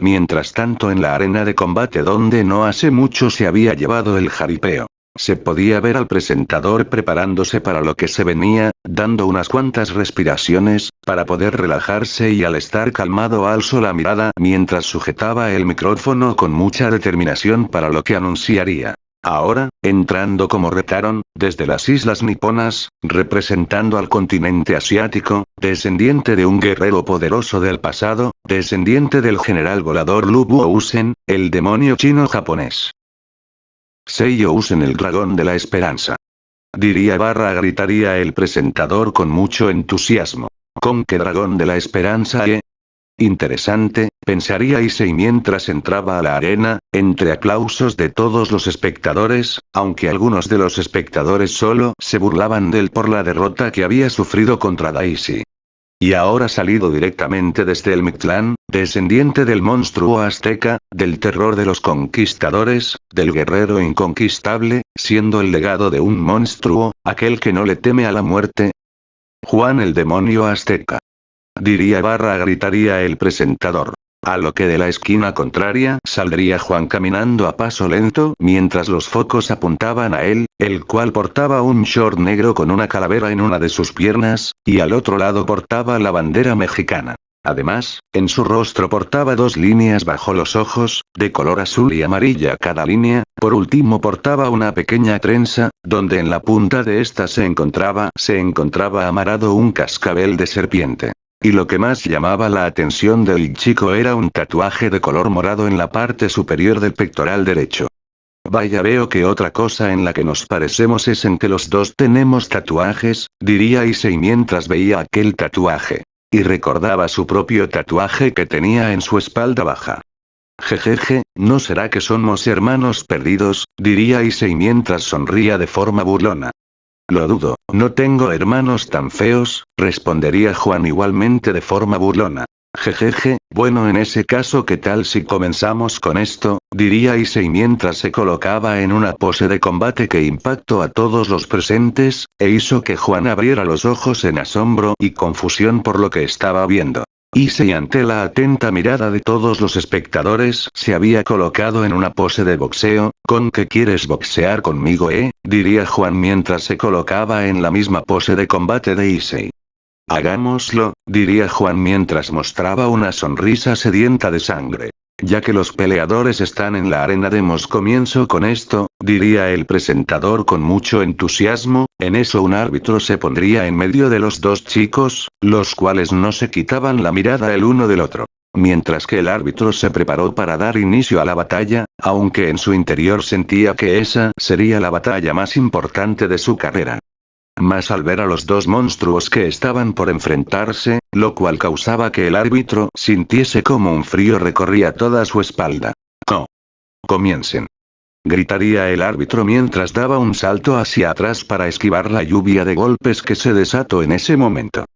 Mientras tanto en la arena de combate donde no hace mucho se había llevado el jaripeo. Se podía ver al presentador preparándose para lo que se venía, dando unas cuantas respiraciones, para poder relajarse y al estar calmado alzó la mirada mientras sujetaba el micrófono con mucha determinación para lo que anunciaría. Ahora, entrando como retaron, desde las islas niponas, representando al continente asiático, descendiente de un guerrero poderoso del pasado, descendiente del general volador Lu Buousen, el demonio chino japonés. Seiyo Usen, el dragón de la esperanza. Diría barra gritaría el presentador con mucho entusiasmo. ¿Con qué dragón de la esperanza, Interesante, pensaría Issei mientras entraba a la arena, entre aplausos de todos los espectadores, aunque algunos de los espectadores solo se burlaban de él por la derrota que había sufrido contra Daisy. Y ahora salido directamente desde el Mictlán, descendiente del monstruo azteca, del terror de los conquistadores, del guerrero inconquistable, siendo el legado de un monstruo, aquel que no le teme a la muerte. Juan, el demonio azteca. Diría barra gritaría el presentador. A lo que de la esquina contraria saldría Juan caminando a paso lento mientras los focos apuntaban a él, el cual portaba un short negro con una calavera en una de sus piernas, y al otro lado portaba la bandera mexicana. Además, en su rostro portaba dos líneas bajo los ojos, de color azul y amarilla cada línea, por último portaba una pequeña trenza, donde en la punta de esta se encontraba amarrado un cascabel de serpiente. Y lo que más llamaba la atención del chico era un tatuaje de color morado en la parte superior del pectoral derecho. Vaya, veo que otra cosa en la que nos parecemos es en que los dos tenemos tatuajes, diría Issei mientras veía aquel tatuaje. Y recordaba su propio tatuaje que tenía en su espalda baja. Jejeje, ¿no será que somos hermanos perdidos?, diría Issei mientras sonría de forma burlona. Lo dudo, no tengo hermanos tan feos, respondería Juan igualmente de forma burlona. Jejeje, bueno, en ese caso, ¿qué tal si comenzamos con esto?, diría Issei mientras se colocaba en una pose de combate que impactó a todos los presentes, e hizo que Juan abriera los ojos en asombro y confusión por lo que estaba viendo. Issei, ante la atenta mirada de todos los espectadores, se había colocado en una pose de boxeo. ¿Con qué quieres boxear conmigo, diría Juan mientras se colocaba en la misma pose de combate de Issei. Hagámoslo, diría Juan mientras mostraba una sonrisa sedienta de sangre. Ya que los peleadores están en la arena, demos comienzo con esto, diría el presentador con mucho entusiasmo. En eso un árbitro se pondría en medio de los dos chicos, los cuales no se quitaban la mirada el uno del otro. Mientras que el árbitro se preparó para dar inicio a la batalla, aunque en su interior sentía que esa sería la batalla más importante de su carrera. Mas al ver a los dos monstruos que estaban por enfrentarse, lo cual causaba que el árbitro sintiese como un frío recorría toda su espalda. ¡Oh! ¡Comiencen!, gritaría el árbitro mientras daba un salto hacia atrás para esquivar la lluvia de golpes que se desató en ese momento.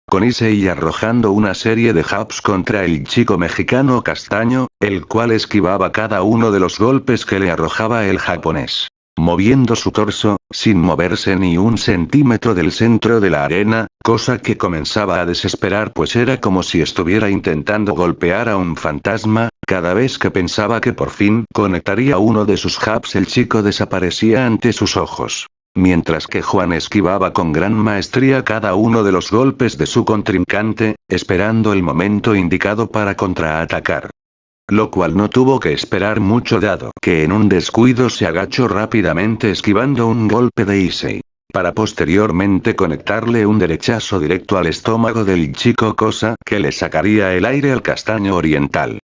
Con Issei arrojando una serie de jabs contra el chico mexicano castaño, el cual esquivaba cada uno de los golpes que le arrojaba el japonés. Moviendo su torso, sin moverse ni un centímetro del centro de la arena, cosa que comenzaba a desesperar pues era como si estuviera intentando golpear a un fantasma. Cada vez que pensaba que por fin conectaría uno de sus jabs, el chico desaparecía ante sus ojos. Mientras que Juan esquivaba con gran maestría cada uno de los golpes de su contrincante, esperando el momento indicado para contraatacar. Lo cual no tuvo que esperar mucho dado que en un descuido se agachó rápidamente esquivando un golpe de Issei. Para posteriormente conectarle un derechazo directo al estómago del chico, cosa que le sacaría el aire al castaño oriental.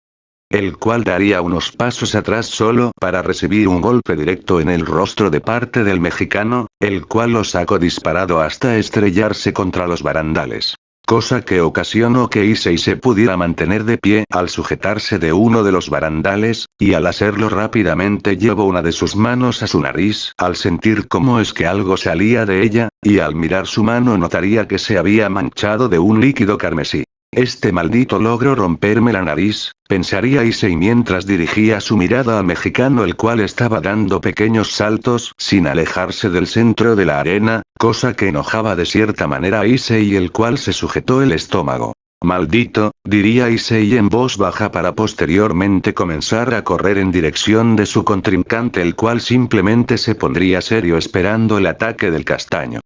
El cual daría unos pasos atrás solo para recibir un golpe directo en el rostro de parte del mexicano, el cual lo sacó disparado hasta estrellarse contra los barandales. Cosa que ocasionó que Issei se pudiera mantener de pie al sujetarse de uno de los barandales, y al hacerlo rápidamente llevó una de sus manos a su nariz, al sentir cómo es que algo salía de ella, y al mirar su mano notaría que se había manchado de un líquido carmesí. Este maldito logró romperme la nariz, pensaría Issei mientras dirigía su mirada al mexicano, el cual estaba dando pequeños saltos sin alejarse del centro de la arena, cosa que enojaba de cierta manera a Issei, el cual se sujetó el estómago. Maldito, diría Issei en voz baja para posteriormente comenzar a correr en dirección de su contrincante, el cual simplemente se pondría serio esperando el ataque del castaño.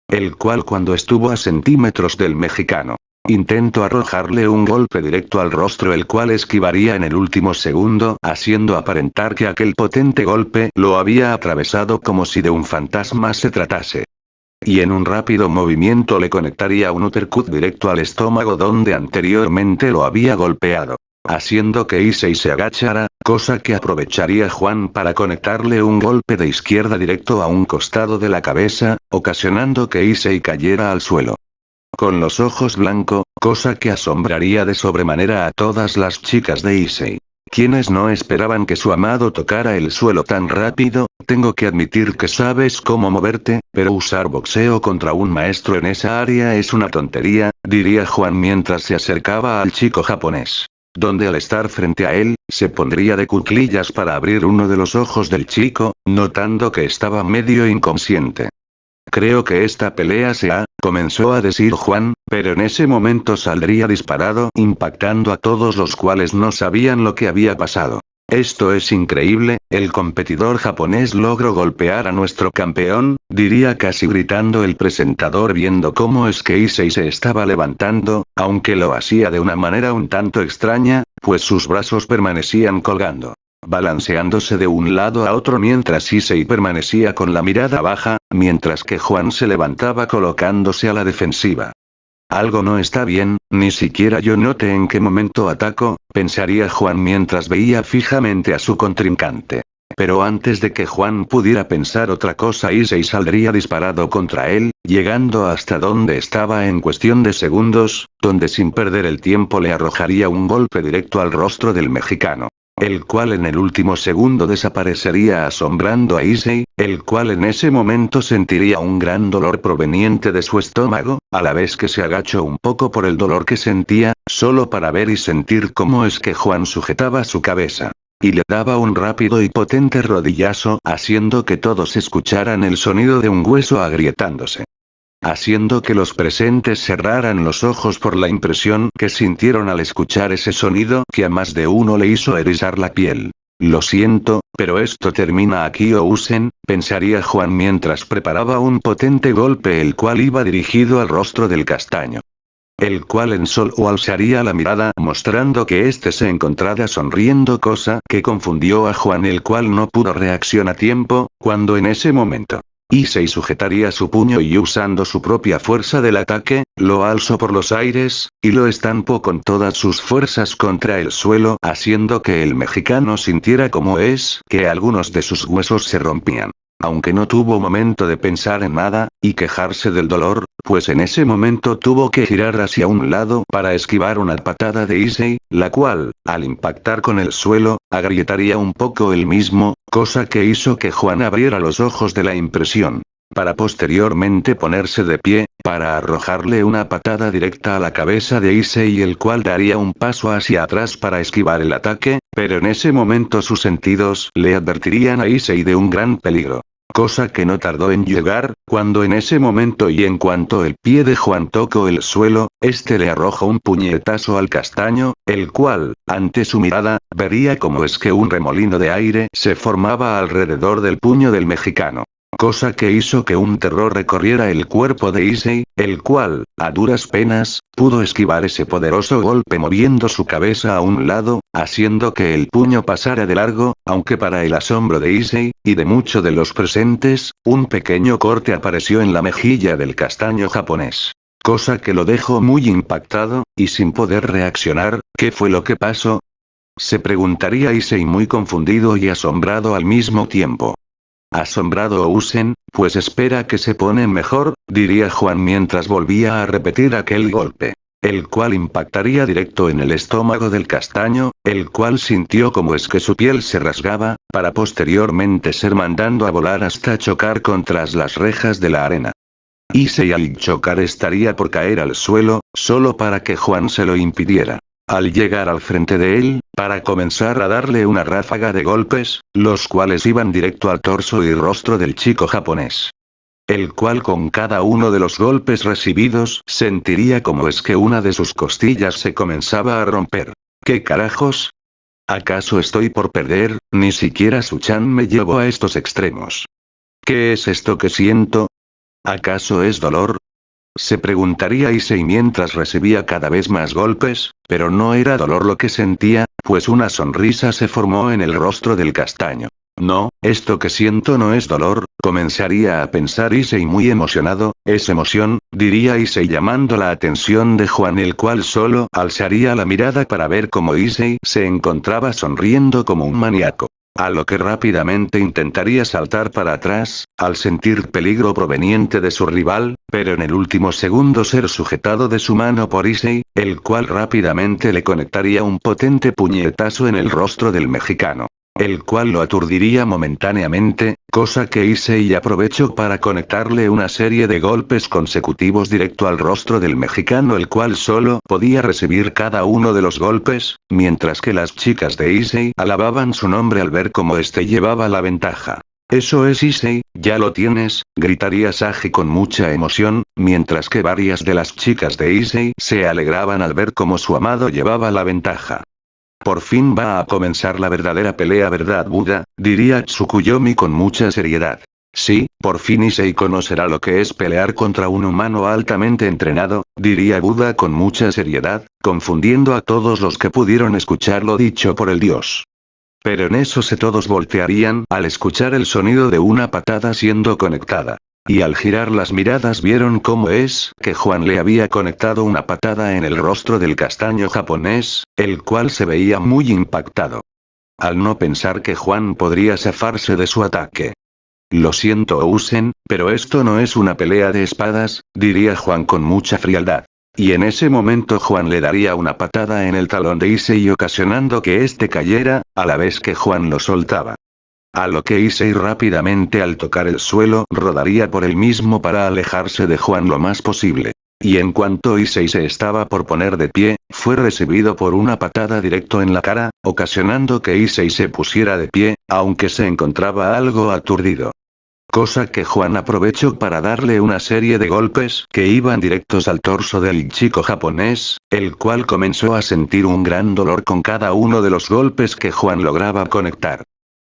El cual, cuando estuvo a centímetros del mexicano, intentó arrojarle un golpe directo al rostro, el cual esquivaría en el último segundo, haciendo aparentar que aquel potente golpe lo había atravesado como si de un fantasma se tratase. Y en un rápido movimiento le conectaría un uppercut directo al estómago donde anteriormente lo había golpeado. Haciendo que Issei se agachara, cosa que aprovecharía Juan para conectarle un golpe de izquierda directo a un costado de la cabeza, ocasionando que Issei cayera al suelo. Con los ojos blanco, cosa que asombraría de sobremanera a todas las chicas de Issei, quienes no esperaban que su amado tocara el suelo tan rápido. Tengo que admitir que sabes cómo moverte, pero usar boxeo contra un maestro en esa área es una tontería, diría Juan mientras se acercaba al chico japonés. Donde al estar frente a él, se pondría de cuclillas para abrir uno de los ojos del chico, notando que estaba medio inconsciente. Creo que esta pelea comenzó a decir Juan, pero en ese momento saldría disparado, impactando a todos los cuales no sabían lo que había pasado. Esto es increíble, el competidor japonés logró golpear a nuestro campeón, diría casi gritando el presentador viendo cómo es que Issei se estaba levantando, aunque lo hacía de una manera un tanto extraña, pues sus brazos permanecían colgando, balanceándose de un lado a otro mientras Issei permanecía con la mirada baja, mientras que Juan se levantaba colocándose a la defensiva. Algo no está bien, ni siquiera yo noté en qué momento ataco, pensaría Juan mientras veía fijamente a su contrincante. Pero antes de que Juan pudiera pensar otra cosa, Issei saldría disparado contra él, llegando hasta donde estaba en cuestión de segundos, donde sin perder el tiempo le arrojaría un golpe directo al rostro del mexicano, el cual en el último segundo desaparecería asombrando a Issei, el cual en ese momento sentiría un gran dolor proveniente de su estómago, a la vez que se agachó un poco por el dolor que sentía, solo para ver y sentir cómo es que Juan sujetaba su cabeza y le daba un rápido y potente rodillazo, haciendo que todos escucharan el sonido de un hueso agrietándose, haciendo que los presentes cerraran los ojos por la impresión que sintieron al escuchar ese sonido que a más de uno le hizo erizar la piel. Lo siento, pero esto termina aquí Ousen, pensaría Juan mientras preparaba un potente golpe el cual iba dirigido al rostro del castaño, el cual en solo alzaría la mirada mostrando que éste se encontraba sonriendo, cosa que confundió a Juan, el cual no pudo reaccionar a tiempo, cuando en ese momento Issei sujetaría su puño y usando su propia fuerza del ataque, lo alzó por los aires, y lo estampó con todas sus fuerzas contra el suelo, haciendo que el mexicano sintiera como es que algunos de sus huesos se rompían. Aunque no tuvo momento de pensar en nada, y quejarse del dolor, pues en ese momento tuvo que girar hacia un lado para esquivar una patada de Issei, la cual, al impactar con el suelo, agrietaría un poco el mismo, cosa que hizo que Juan abriera los ojos de la impresión, para posteriormente ponerse de pie, para arrojarle una patada directa a la cabeza de Issei, el cual daría un paso hacia atrás para esquivar el ataque, pero en ese momento sus sentidos le advertirían a Issei de un gran peligro. Cosa que no tardó en llegar, cuando en ese momento y en cuanto el pie de Juan tocó el suelo, este le arrojó un puñetazo al castaño, el cual, ante su mirada, vería como es que un remolino de aire se formaba alrededor del puño del mexicano. Cosa que hizo que un terror recorriera el cuerpo de Issei, el cual, a duras penas, pudo esquivar ese poderoso golpe moviendo su cabeza a un lado, haciendo que el puño pasara de largo, aunque para el asombro de Issei, y de muchos de los presentes, un pequeño corte apareció en la mejilla del castaño japonés. Cosa que lo dejó muy impactado, y sin poder reaccionar. ¿Qué fue lo que pasó?, se preguntaría Issei muy confundido y asombrado al mismo tiempo. Asombrado Ousen, pues espera que se pone mejor, diría Juan mientras volvía a repetir aquel golpe, el cual impactaría directo en el estómago del castaño, el cual sintió como es que su piel se rasgaba, para posteriormente ser mandando a volar hasta chocar contra las rejas de la arena. Issei al chocar estaría por caer al suelo, solo para que Juan se lo impidiera. Al llegar al frente de él, para comenzar a darle una ráfaga de golpes, los cuales iban directo al torso y rostro del chico japonés, el cual con cada uno de los golpes recibidos sentiría como es que una de sus costillas se comenzaba a romper. ¿Qué carajos? ¿Acaso estoy por perder? Ni siquiera Su-chan me llevó a estos extremos. ¿Qué es esto que siento? ¿Acaso es dolor?, se preguntaría Issei mientras recibía cada vez más golpes, pero no era dolor lo que sentía, pues una sonrisa se formó en el rostro del castaño. No, esto que siento no es dolor, comenzaría a pensar Issei muy emocionado. Es emoción, diría Issei llamando la atención de Juan, el cual solo alzaría la mirada para ver cómo Issei se encontraba sonriendo como un maníaco. A lo que rápidamente intentaría saltar para atrás, al sentir peligro proveniente de su rival, pero en el último segundo ser sujetado de su mano por Issei, el cual rápidamente le conectaría un potente puñetazo en el rostro del mexicano, el cual lo aturdiría momentáneamente, cosa que Issei aprovechó para conectarle una serie de golpes consecutivos directo al rostro del mexicano, el cual solo podía recibir cada uno de los golpes, mientras que las chicas de Issei alababan su nombre al ver cómo este llevaba la ventaja. Eso es Issei, ya lo tienes, gritaría Sagi con mucha emoción, mientras que varias de las chicas de Issei se alegraban al ver cómo su amado llevaba la ventaja. Por fin va a comenzar la verdadera pelea, ¿verdad, Buda? Diría Tsukuyomi con mucha seriedad. Sí, por fin Issei conocerá lo que es pelear contra un humano altamente entrenado, diría Buda con mucha seriedad, confundiendo a todos los que pudieron escuchar lo dicho por el dios. Pero en eso todos voltearían al escuchar el sonido de una patada siendo conectada. Y al girar las miradas vieron cómo es que Juan le había conectado una patada en el rostro del castaño japonés, el cual se veía muy impactado. Al no pensar que Juan podría zafarse de su ataque. Lo siento Ousen, pero esto no es una pelea de espadas, diría Juan con mucha frialdad. Y en ese momento Juan le daría una patada en el talón de Issei ocasionando que éste cayera, a la vez que Juan lo soltaba. A lo que Issei rápidamente al tocar el suelo rodaría por él mismo para alejarse de Juan lo más posible. Y en cuanto Issei se estaba por poner de pie, fue recibido por una patada directo en la cara, ocasionando que Issei se pusiera de pie, aunque se encontraba algo aturdido. Cosa que Juan aprovechó para darle una serie de golpes que iban directos al torso del chico japonés, el cual comenzó a sentir un gran dolor con cada uno de los golpes que Juan lograba conectar.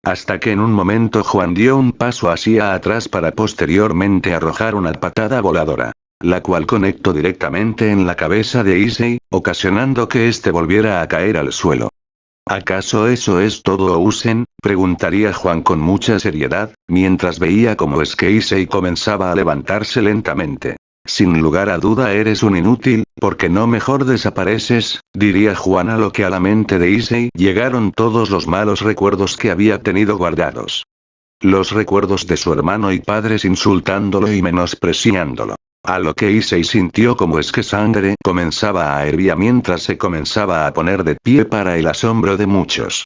Hasta que en un momento Juan dio un paso hacia atrás para posteriormente arrojar una patada voladora. La cual conectó directamente en la cabeza de Issei, ocasionando que éste volviera a caer al suelo. ¿Acaso eso es todo Ousen? Preguntaría Juan con mucha seriedad, mientras veía cómo es que Issei comenzaba a levantarse lentamente. Sin lugar a duda eres un inútil, porque no mejor desapareces, diría Juan a lo que a la mente de Issei llegaron todos los malos recuerdos que había tenido guardados. Los recuerdos de su hermano y padres insultándolo y menospreciándolo. A lo que Issei sintió como es que sangre comenzaba a hervir mientras se comenzaba a poner de pie para el asombro de muchos.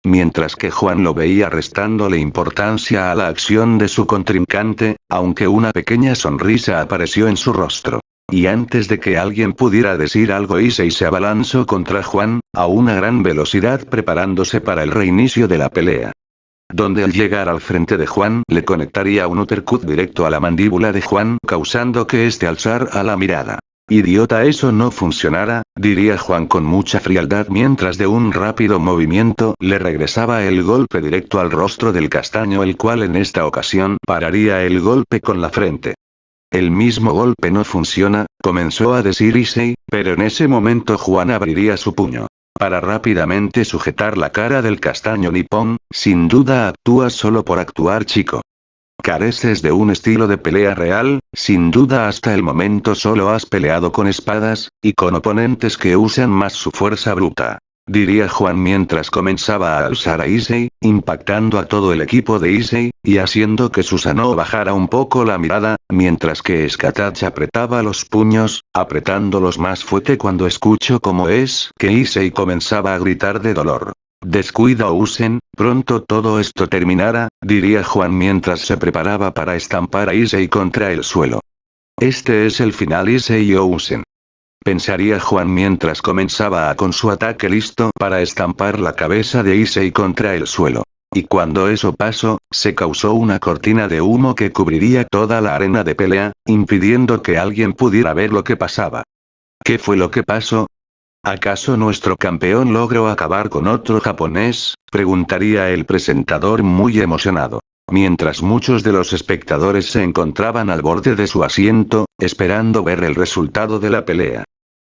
Mientras que Juan lo veía restándole importancia a la acción de su contrincante, aunque una pequeña sonrisa apareció en su rostro. Y antes de que alguien pudiera decir algo Issei se abalanzó contra Juan, a una gran velocidad preparándose para el reinicio de la pelea. Donde al llegar al frente de Juan le conectaría un uppercut directo a la mandíbula de Juan causando que éste alzara la mirada. Idiota, eso no funcionará, diría Juan con mucha frialdad mientras de un rápido movimiento le regresaba el golpe directo al rostro del castaño, el cual en esta ocasión pararía el golpe con la frente. El mismo golpe no funciona, comenzó a decir Issei, pero en ese momento Juan abriría su puño. Para rápidamente sujetar la cara del castaño nipón, sin duda actúas solo por actuar, chico. Careces de un estilo de pelea real, sin duda hasta el momento solo has peleado con espadas, y con oponentes que usan más su fuerza bruta. Diría Juan mientras comenzaba a alzar a Issei, impactando a todo el equipo de Issei, y haciendo que Susanoo bajara un poco la mirada, mientras que Skatach apretaba los puños, apretándolos más fuerte cuando escuchó cómo es que Issei comenzaba a gritar de dolor. Descuida Ousen, pronto todo esto terminará, diría Juan mientras se preparaba para estampar a Issei contra el suelo. Este es el final Issei Ousen. Pensaría Juan mientras comenzaba con su ataque listo para estampar la cabeza de Issei contra el suelo. Y cuando eso pasó, se causó una cortina de humo que cubriría toda la arena de pelea, impidiendo que alguien pudiera ver lo que pasaba. ¿Qué fue lo que pasó? ¿Acaso nuestro campeón logró acabar con otro japonés? Preguntaría el presentador muy emocionado. Mientras muchos de los espectadores se encontraban al borde de su asiento, esperando ver el resultado de la pelea.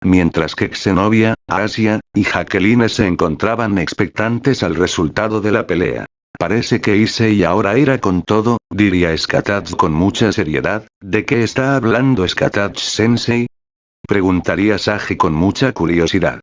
Mientras que Xenovia, Asia, y Jacqueline se encontraban expectantes al resultado de la pelea. Parece que Issei ahora era con todo, diría Skatach con mucha seriedad. ¿De qué está hablando Skatach-sensei? Preguntaría Sagi con mucha curiosidad.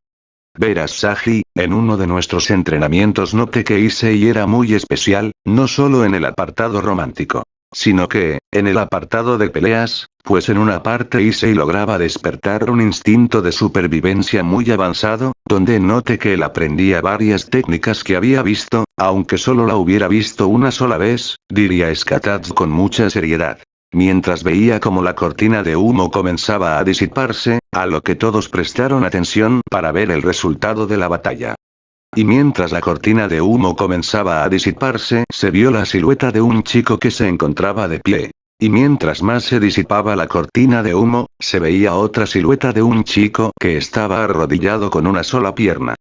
Verás Sagi, en uno de nuestros entrenamientos noté que Issei era muy especial, no solo en el apartado romántico, sino que, en el apartado de peleas, pues en una parte Issei lograba despertar un instinto de supervivencia muy avanzado, donde noté que él aprendía varias técnicas que había visto, aunque solo la hubiera visto una sola vez, diría Skatach con mucha seriedad. Mientras veía cómo la cortina de humo comenzaba a disiparse, a lo que todos prestaron atención para ver el resultado de la batalla. Y mientras la cortina de humo comenzaba a disiparse, se vio la silueta de un chico que se encontraba de pie. Y mientras más se disipaba la cortina de humo, se veía otra silueta de un chico que estaba arrodillado con una sola pierna.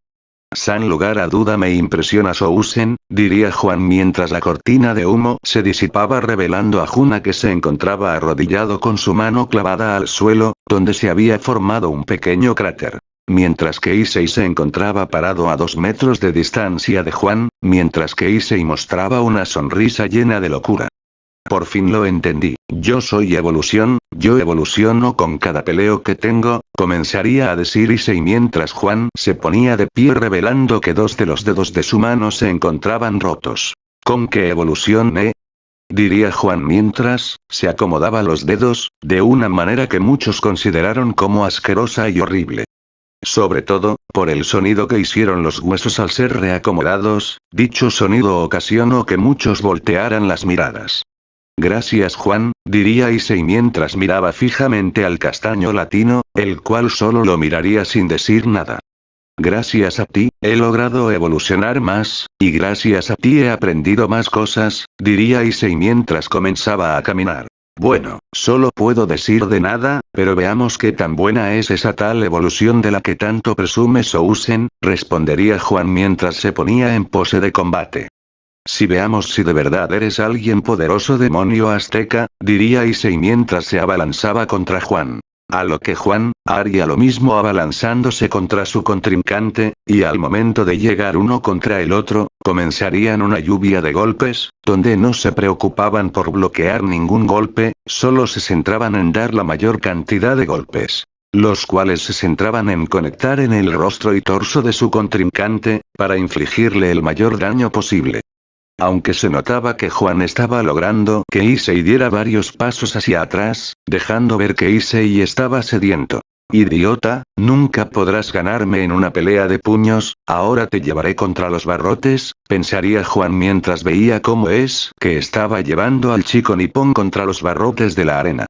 Sin lugar a duda me impresiona Sousen, diría Juan mientras la cortina de humo se disipaba revelando a Juna que se encontraba arrodillado con su mano clavada al suelo, donde se había formado un pequeño cráter. Mientras que Issei se encontraba parado a 2 metros de distancia de Juan, mientras que Issei mostraba una sonrisa llena de locura. Por fin lo entendí. Yo soy evolución, yo evoluciono con cada peleo que tengo, comenzaría a decir Issei mientras Juan se ponía de pie revelando que 2 de los dedos de su mano se encontraban rotos. ¿Con qué evolución, diría Juan mientras se acomodaba los dedos, de una manera que muchos consideraron como asquerosa y horrible. Sobre todo, por el sonido que hicieron los huesos al ser reacomodados, dicho sonido ocasionó que muchos voltearan las miradas. Gracias Juan, diría Issei mientras miraba fijamente al castaño latino, el cual solo lo miraría sin decir nada. Gracias a ti, he logrado evolucionar más, y gracias a ti he aprendido más cosas, diría Issei mientras comenzaba a caminar. Bueno, solo puedo decir de nada, pero veamos qué tan buena es esa tal evolución de la que tanto presume Sousen, respondería Juan mientras se ponía en pose de combate. Si veamos si de verdad eres alguien poderoso demonio azteca, diría Issei mientras se abalanzaba contra Juan. A lo que Juan haría lo mismo abalanzándose contra su contrincante, y al momento de llegar uno contra el otro, comenzarían una lluvia de golpes, donde no se preocupaban por bloquear ningún golpe, solo se centraban en dar la mayor cantidad de golpes. Los cuales se centraban en conectar en el rostro y torso de su contrincante, para infligirle el mayor daño posible. Aunque se notaba que Juan estaba logrando que Issei diera varios pasos hacia atrás, dejando ver que Issei estaba sediento. Idiota, nunca podrás ganarme en una pelea de puños, ahora te llevaré contra los barrotes, pensaría Juan mientras veía cómo es que estaba llevando al chico nipón contra los barrotes de la arena.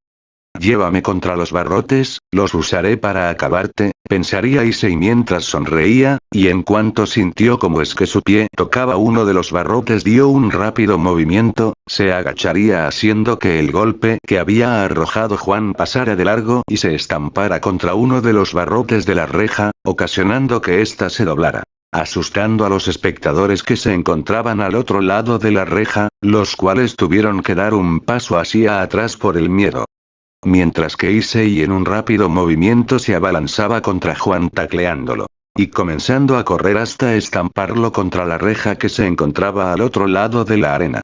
Llévame contra los barrotes, los usaré para acabarte, pensaría Issei mientras sonreía, y en cuanto sintió como es que su pie tocaba uno de los barrotes dio un rápido movimiento, se agacharía haciendo que el golpe que había arrojado Juan pasara de largo y se estampara contra uno de los barrotes de la reja, ocasionando que ésta se doblara. Asustando a los espectadores que se encontraban al otro lado de la reja, los cuales tuvieron que dar un paso hacia atrás por el miedo. Mientras que Issei en un rápido movimiento se abalanzaba contra Juan tacleándolo. Y comenzando a correr hasta estamparlo contra la reja que se encontraba al otro lado de la arena.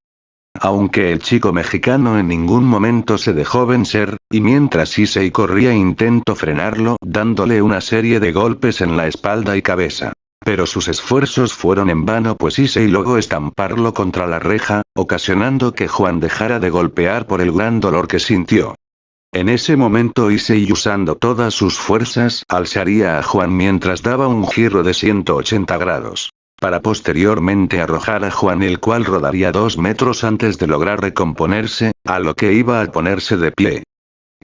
Aunque el chico mexicano en ningún momento se dejó vencer, y mientras Issei corría intentó frenarlo dándole una serie de golpes en la espalda y cabeza. Pero sus esfuerzos fueron en vano pues Issei logró estamparlo contra la reja, ocasionando que Juan dejara de golpear por el gran dolor que sintió. En ese momento Issei usando todas sus fuerzas alzaría a Juan mientras daba un giro de 180 grados. Para posteriormente arrojar a Juan el cual rodaría 2 metros antes de lograr recomponerse, a lo que iba a ponerse de pie.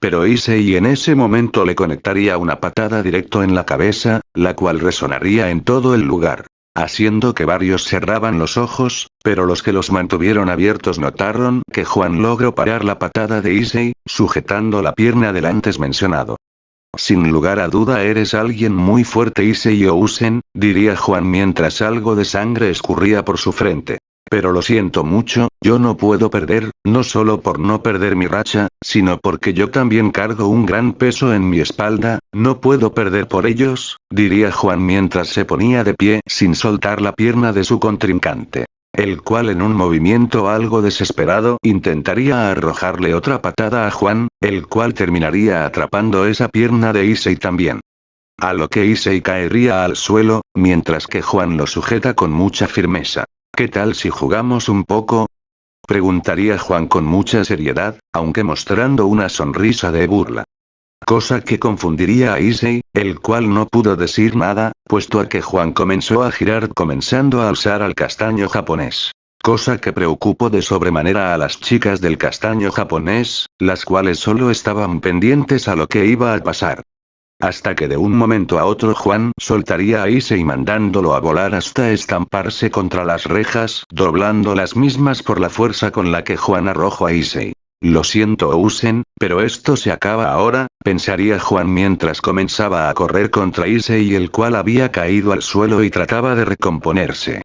Pero Issei en ese momento le conectaría una patada directo en la cabeza, la cual resonaría en todo el lugar. Haciendo que varios cerraban los ojos, pero los que los mantuvieron abiertos notaron que Juan logró parar la patada de Issei, sujetando la pierna del antes mencionado. Sin lugar a duda eres alguien muy fuerte Issei Ousen, diría Juan mientras algo de sangre escurría por su frente. Pero lo siento mucho, yo no puedo perder, no solo por no perder mi racha, sino porque yo también cargo un gran peso en mi espalda, no puedo perder por ellos, diría Juan mientras se ponía de pie sin soltar la pierna de su contrincante. El cual en un movimiento algo desesperado intentaría arrojarle otra patada a Juan, el cual terminaría atrapando esa pierna de Issei también. A lo que Issei caería al suelo, mientras que Juan lo sujeta con mucha firmeza. ¿Qué tal si jugamos un poco? Preguntaría Juan con mucha seriedad, aunque mostrando una sonrisa de burla. Cosa que confundiría a Issei, el cual no pudo decir nada, puesto a que Juan comenzó a girar comenzando a alzar al castaño japonés. Cosa que preocupó de sobremanera a las chicas del castaño japonés, las cuales solo estaban pendientes a lo que iba a pasar. Hasta que de un momento a otro Juan soltaría a Issei mandándolo a volar hasta estamparse contra las rejas, doblando las mismas por la fuerza con la que Juan arrojó a Issei. Lo siento Usen, pero esto se acaba ahora, pensaría Juan mientras comenzaba a correr contra Issei el cual había caído al suelo y trataba de recomponerse.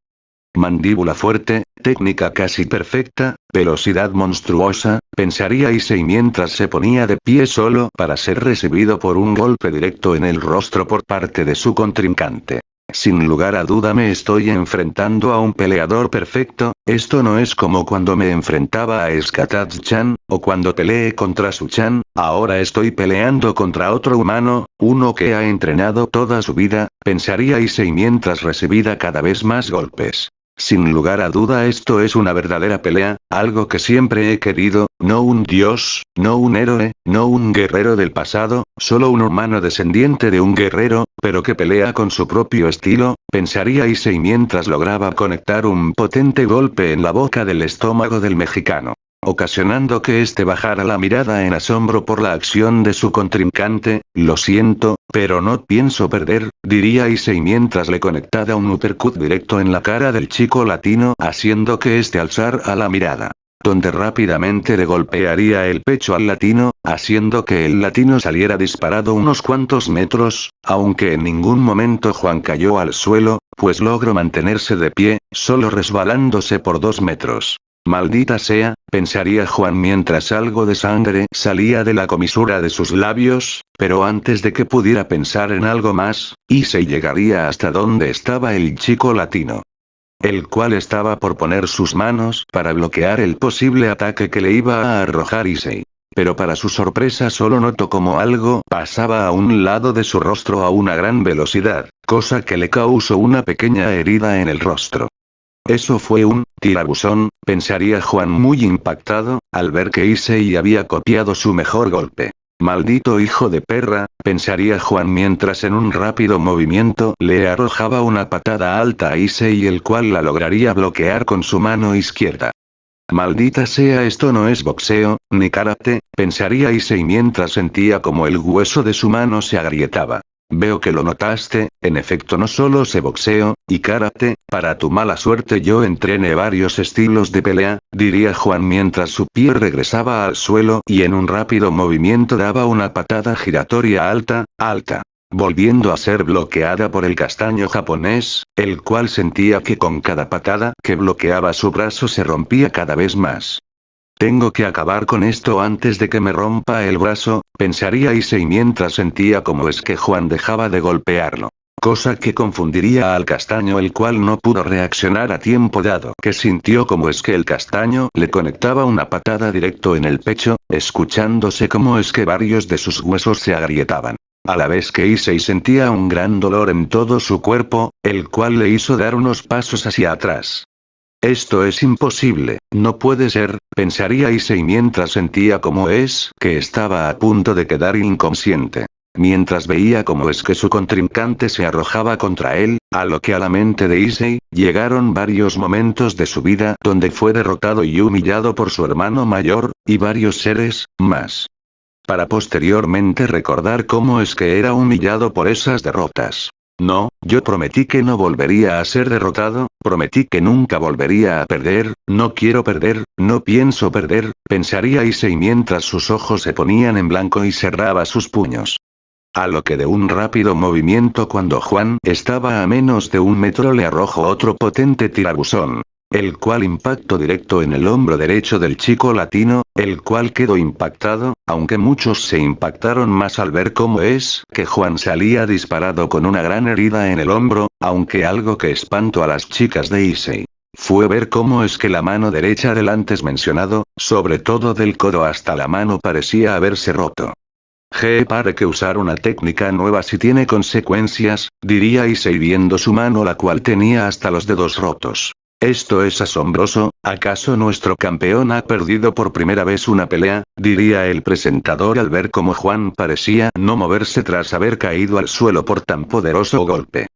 Mandíbula fuerte, técnica casi perfecta, velocidad monstruosa, pensaría Issei mientras se ponía de pie solo para ser recibido por un golpe directo en el rostro por parte de su contrincante. Sin lugar a duda me estoy enfrentando a un peleador perfecto, esto no es como cuando me enfrentaba a Skataz-chan, o cuando peleé contra Su-chan, ahora estoy peleando contra otro humano, uno que ha entrenado toda su vida, pensaría Issei mientras recibía cada vez más golpes. Sin lugar a duda esto es una verdadera pelea, algo que siempre he querido, no un dios, no un héroe, no un guerrero del pasado, solo un humano descendiente de un guerrero, pero que pelea con su propio estilo, pensaría Issei mientras lograba conectar un potente golpe en la boca del estómago del mexicano, ocasionando que éste bajara la mirada en asombro por la acción de su contrincante. Lo siento, pero no pienso perder, diría Issei mientras le conectaba un uppercut directo en la cara del chico latino haciendo que éste alzara la mirada, donde rápidamente le golpearía el pecho al latino, haciendo que el latino saliera disparado unos cuantos metros, aunque en ningún momento Juan cayó al suelo, pues logró mantenerse de pie, solo resbalándose por 2 metros. Maldita sea, pensaría Juan mientras algo de sangre salía de la comisura de sus labios, pero antes de que pudiera pensar en algo más, Issei llegaría hasta donde estaba el chico latino, el cual estaba por poner sus manos para bloquear el posible ataque que le iba a arrojar Issei. Pero para su sorpresa solo notó como algo pasaba a un lado de su rostro a una gran velocidad, cosa que le causó una pequeña herida en el rostro. Eso fue un tirabuzón, pensaría Juan muy impactado, al ver que Issei había copiado su mejor golpe. Maldito hijo de perra, pensaría Juan mientras en un rápido movimiento le arrojaba una patada alta a Issei el cual la lograría bloquear con su mano izquierda. Maldita sea, esto no es boxeo, ni karate, pensaría Issei mientras sentía como el hueso de su mano se agrietaba. Veo que lo notaste, en efecto no solo sé boxeo y karate, para tu mala suerte yo entrené varios estilos de pelea, diría Juan mientras su pie regresaba al suelo y en un rápido movimiento daba una patada giratoria alta, volviendo a ser bloqueada por el castaño japonés, el cual sentía que con cada patada que bloqueaba su brazo se rompía cada vez más. Tengo que acabar con esto antes de que me rompa el brazo, pensaría Issei mientras sentía como es que Juan dejaba de golpearlo. Cosa que confundiría al castaño el cual no pudo reaccionar a tiempo dado que sintió como es que el castaño le conectaba una patada directo en el pecho, escuchándose como es que varios de sus huesos se agrietaban. A la vez que Issei sentía un gran dolor en todo su cuerpo, el cual le hizo dar unos pasos hacia atrás. Esto es imposible, no puede ser, pensaría Issei mientras sentía como es que estaba a punto de quedar inconsciente. Mientras veía cómo es que su contrincante se arrojaba contra él, a lo que a la mente de Issei, llegaron varios momentos de su vida donde fue derrotado y humillado por su hermano mayor, y varios seres más. Para posteriormente recordar cómo es que era humillado por esas derrotas. No, yo prometí que no volvería a ser derrotado, prometí que nunca volvería a perder, no quiero perder, no pienso perder, pensaría Issei mientras sus ojos se ponían en blanco y cerraba sus puños. A lo que de un rápido movimiento cuando Juan estaba a menos de 1 metro le arrojó otro potente tirabuzón, el cual impactó directo en el hombro derecho del chico latino, el cual quedó impactado, aunque muchos se impactaron más al ver cómo es que Juan salía disparado con una gran herida en el hombro, aunque algo que espantó a las chicas de Issei fue ver cómo es que la mano derecha del antes mencionado, sobre todo del codo hasta la mano parecía haberse roto. Pare que usar una técnica nueva si tiene consecuencias, diría Issei viendo su mano la cual tenía hasta los dedos rotos. Esto es asombroso, ¿acaso nuestro campeón ha perdido por primera vez una pelea? Diría el presentador al ver cómo Juan parecía no moverse tras haber caído al suelo por tan poderoso golpe.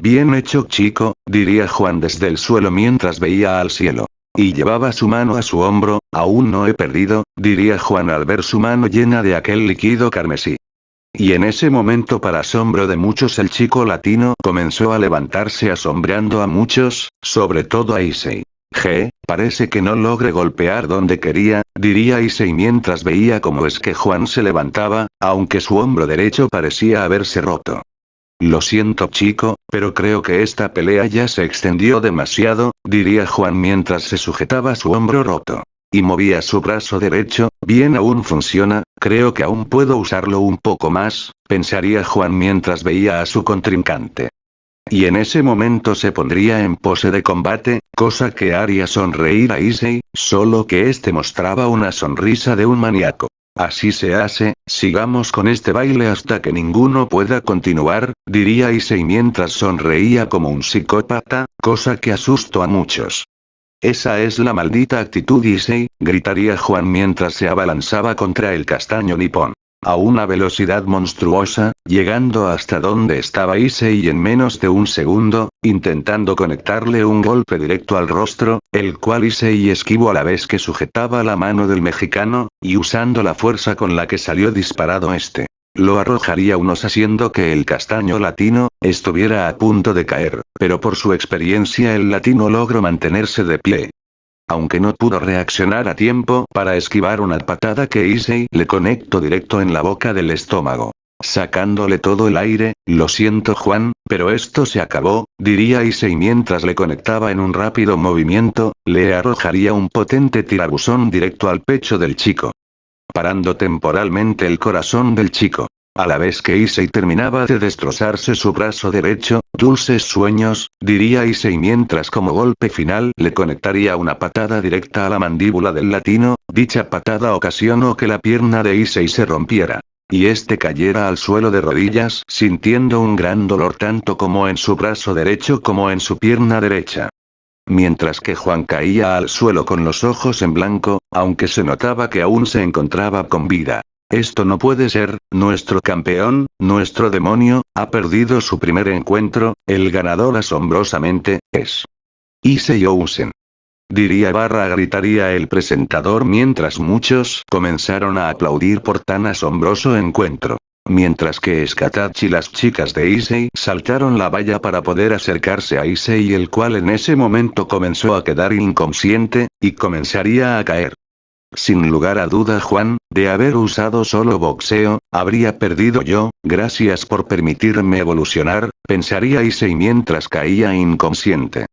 Bien hecho chico, diría Juan desde el suelo mientras veía al cielo. Y llevaba su mano a su hombro, aún no he perdido, diría Juan al ver su mano llena de aquel líquido carmesí. Y en ese momento, para asombro de muchos, el chico latino comenzó a levantarse, asombrando a muchos, sobre todo a Issei. Parece que no logré golpear donde quería, diría Issei mientras veía cómo es que Juan se levantaba, aunque su hombro derecho parecía haberse roto. Lo siento chico, pero creo que esta pelea ya se extendió demasiado, diría Juan mientras se sujetaba su hombro roto. Y movía su brazo derecho. Bien, aún funciona, creo que aún puedo usarlo un poco más, pensaría Juan mientras veía a su contrincante. Y en ese momento se pondría en pose de combate, cosa que haría sonreír a Issei, solo que este mostraba una sonrisa de un maníaco. Así se hace, sigamos con este baile hasta que ninguno pueda continuar, diría Issei mientras sonreía como un psicópata, cosa que asustó a muchos. Esa es la maldita actitud Issei, gritaría Juan mientras se abalanzaba contra el castaño nipón. A una velocidad monstruosa, llegando hasta donde estaba Issei en menos de un segundo, intentando conectarle un golpe directo al rostro, el cual Issei esquivó a la vez que sujetaba la mano del mexicano, y usando la fuerza con la que salió disparado este. Lo arrojaría unos haciendo que el castaño latino estuviera a punto de caer, pero por su experiencia el latino logró mantenerse de pie. Aunque no pudo reaccionar a tiempo para esquivar una patada que Issei le conectó directo en la boca del estómago, sacándole todo el aire. Lo siento Juan, pero esto se acabó, diría Issei mientras le conectaba en un rápido movimiento, le arrojaría un potente tirabuzón directo al pecho del chico, parando temporalmente el corazón del chico. A la vez que Issei terminaba de destrozarse su brazo derecho, dulces sueños, diría Issei mientras como golpe final le conectaría una patada directa a la mandíbula del latino. Dicha patada ocasionó que la pierna de Issei se rompiera, y este cayera al suelo de rodillas, sintiendo un gran dolor tanto como en su brazo derecho como en su pierna derecha. Mientras que Juan caía al suelo con los ojos en blanco, aunque se notaba que aún se encontraba con vida. Esto no puede ser, nuestro campeón, nuestro demonio, ha perdido su primer encuentro, el ganador asombrosamente, es Issei Ousen. Gritaría el presentador mientras muchos comenzaron a aplaudir por tan asombroso encuentro. Mientras que Scatachi y las chicas de Issei saltaron la valla para poder acercarse a Issei, el cual en ese momento comenzó a quedar inconsciente, y comenzaría a caer. Sin lugar a duda Juan, de haber usado solo boxeo, habría perdido yo. Gracias por permitirme evolucionar, pensaría Issei mientras caía inconsciente.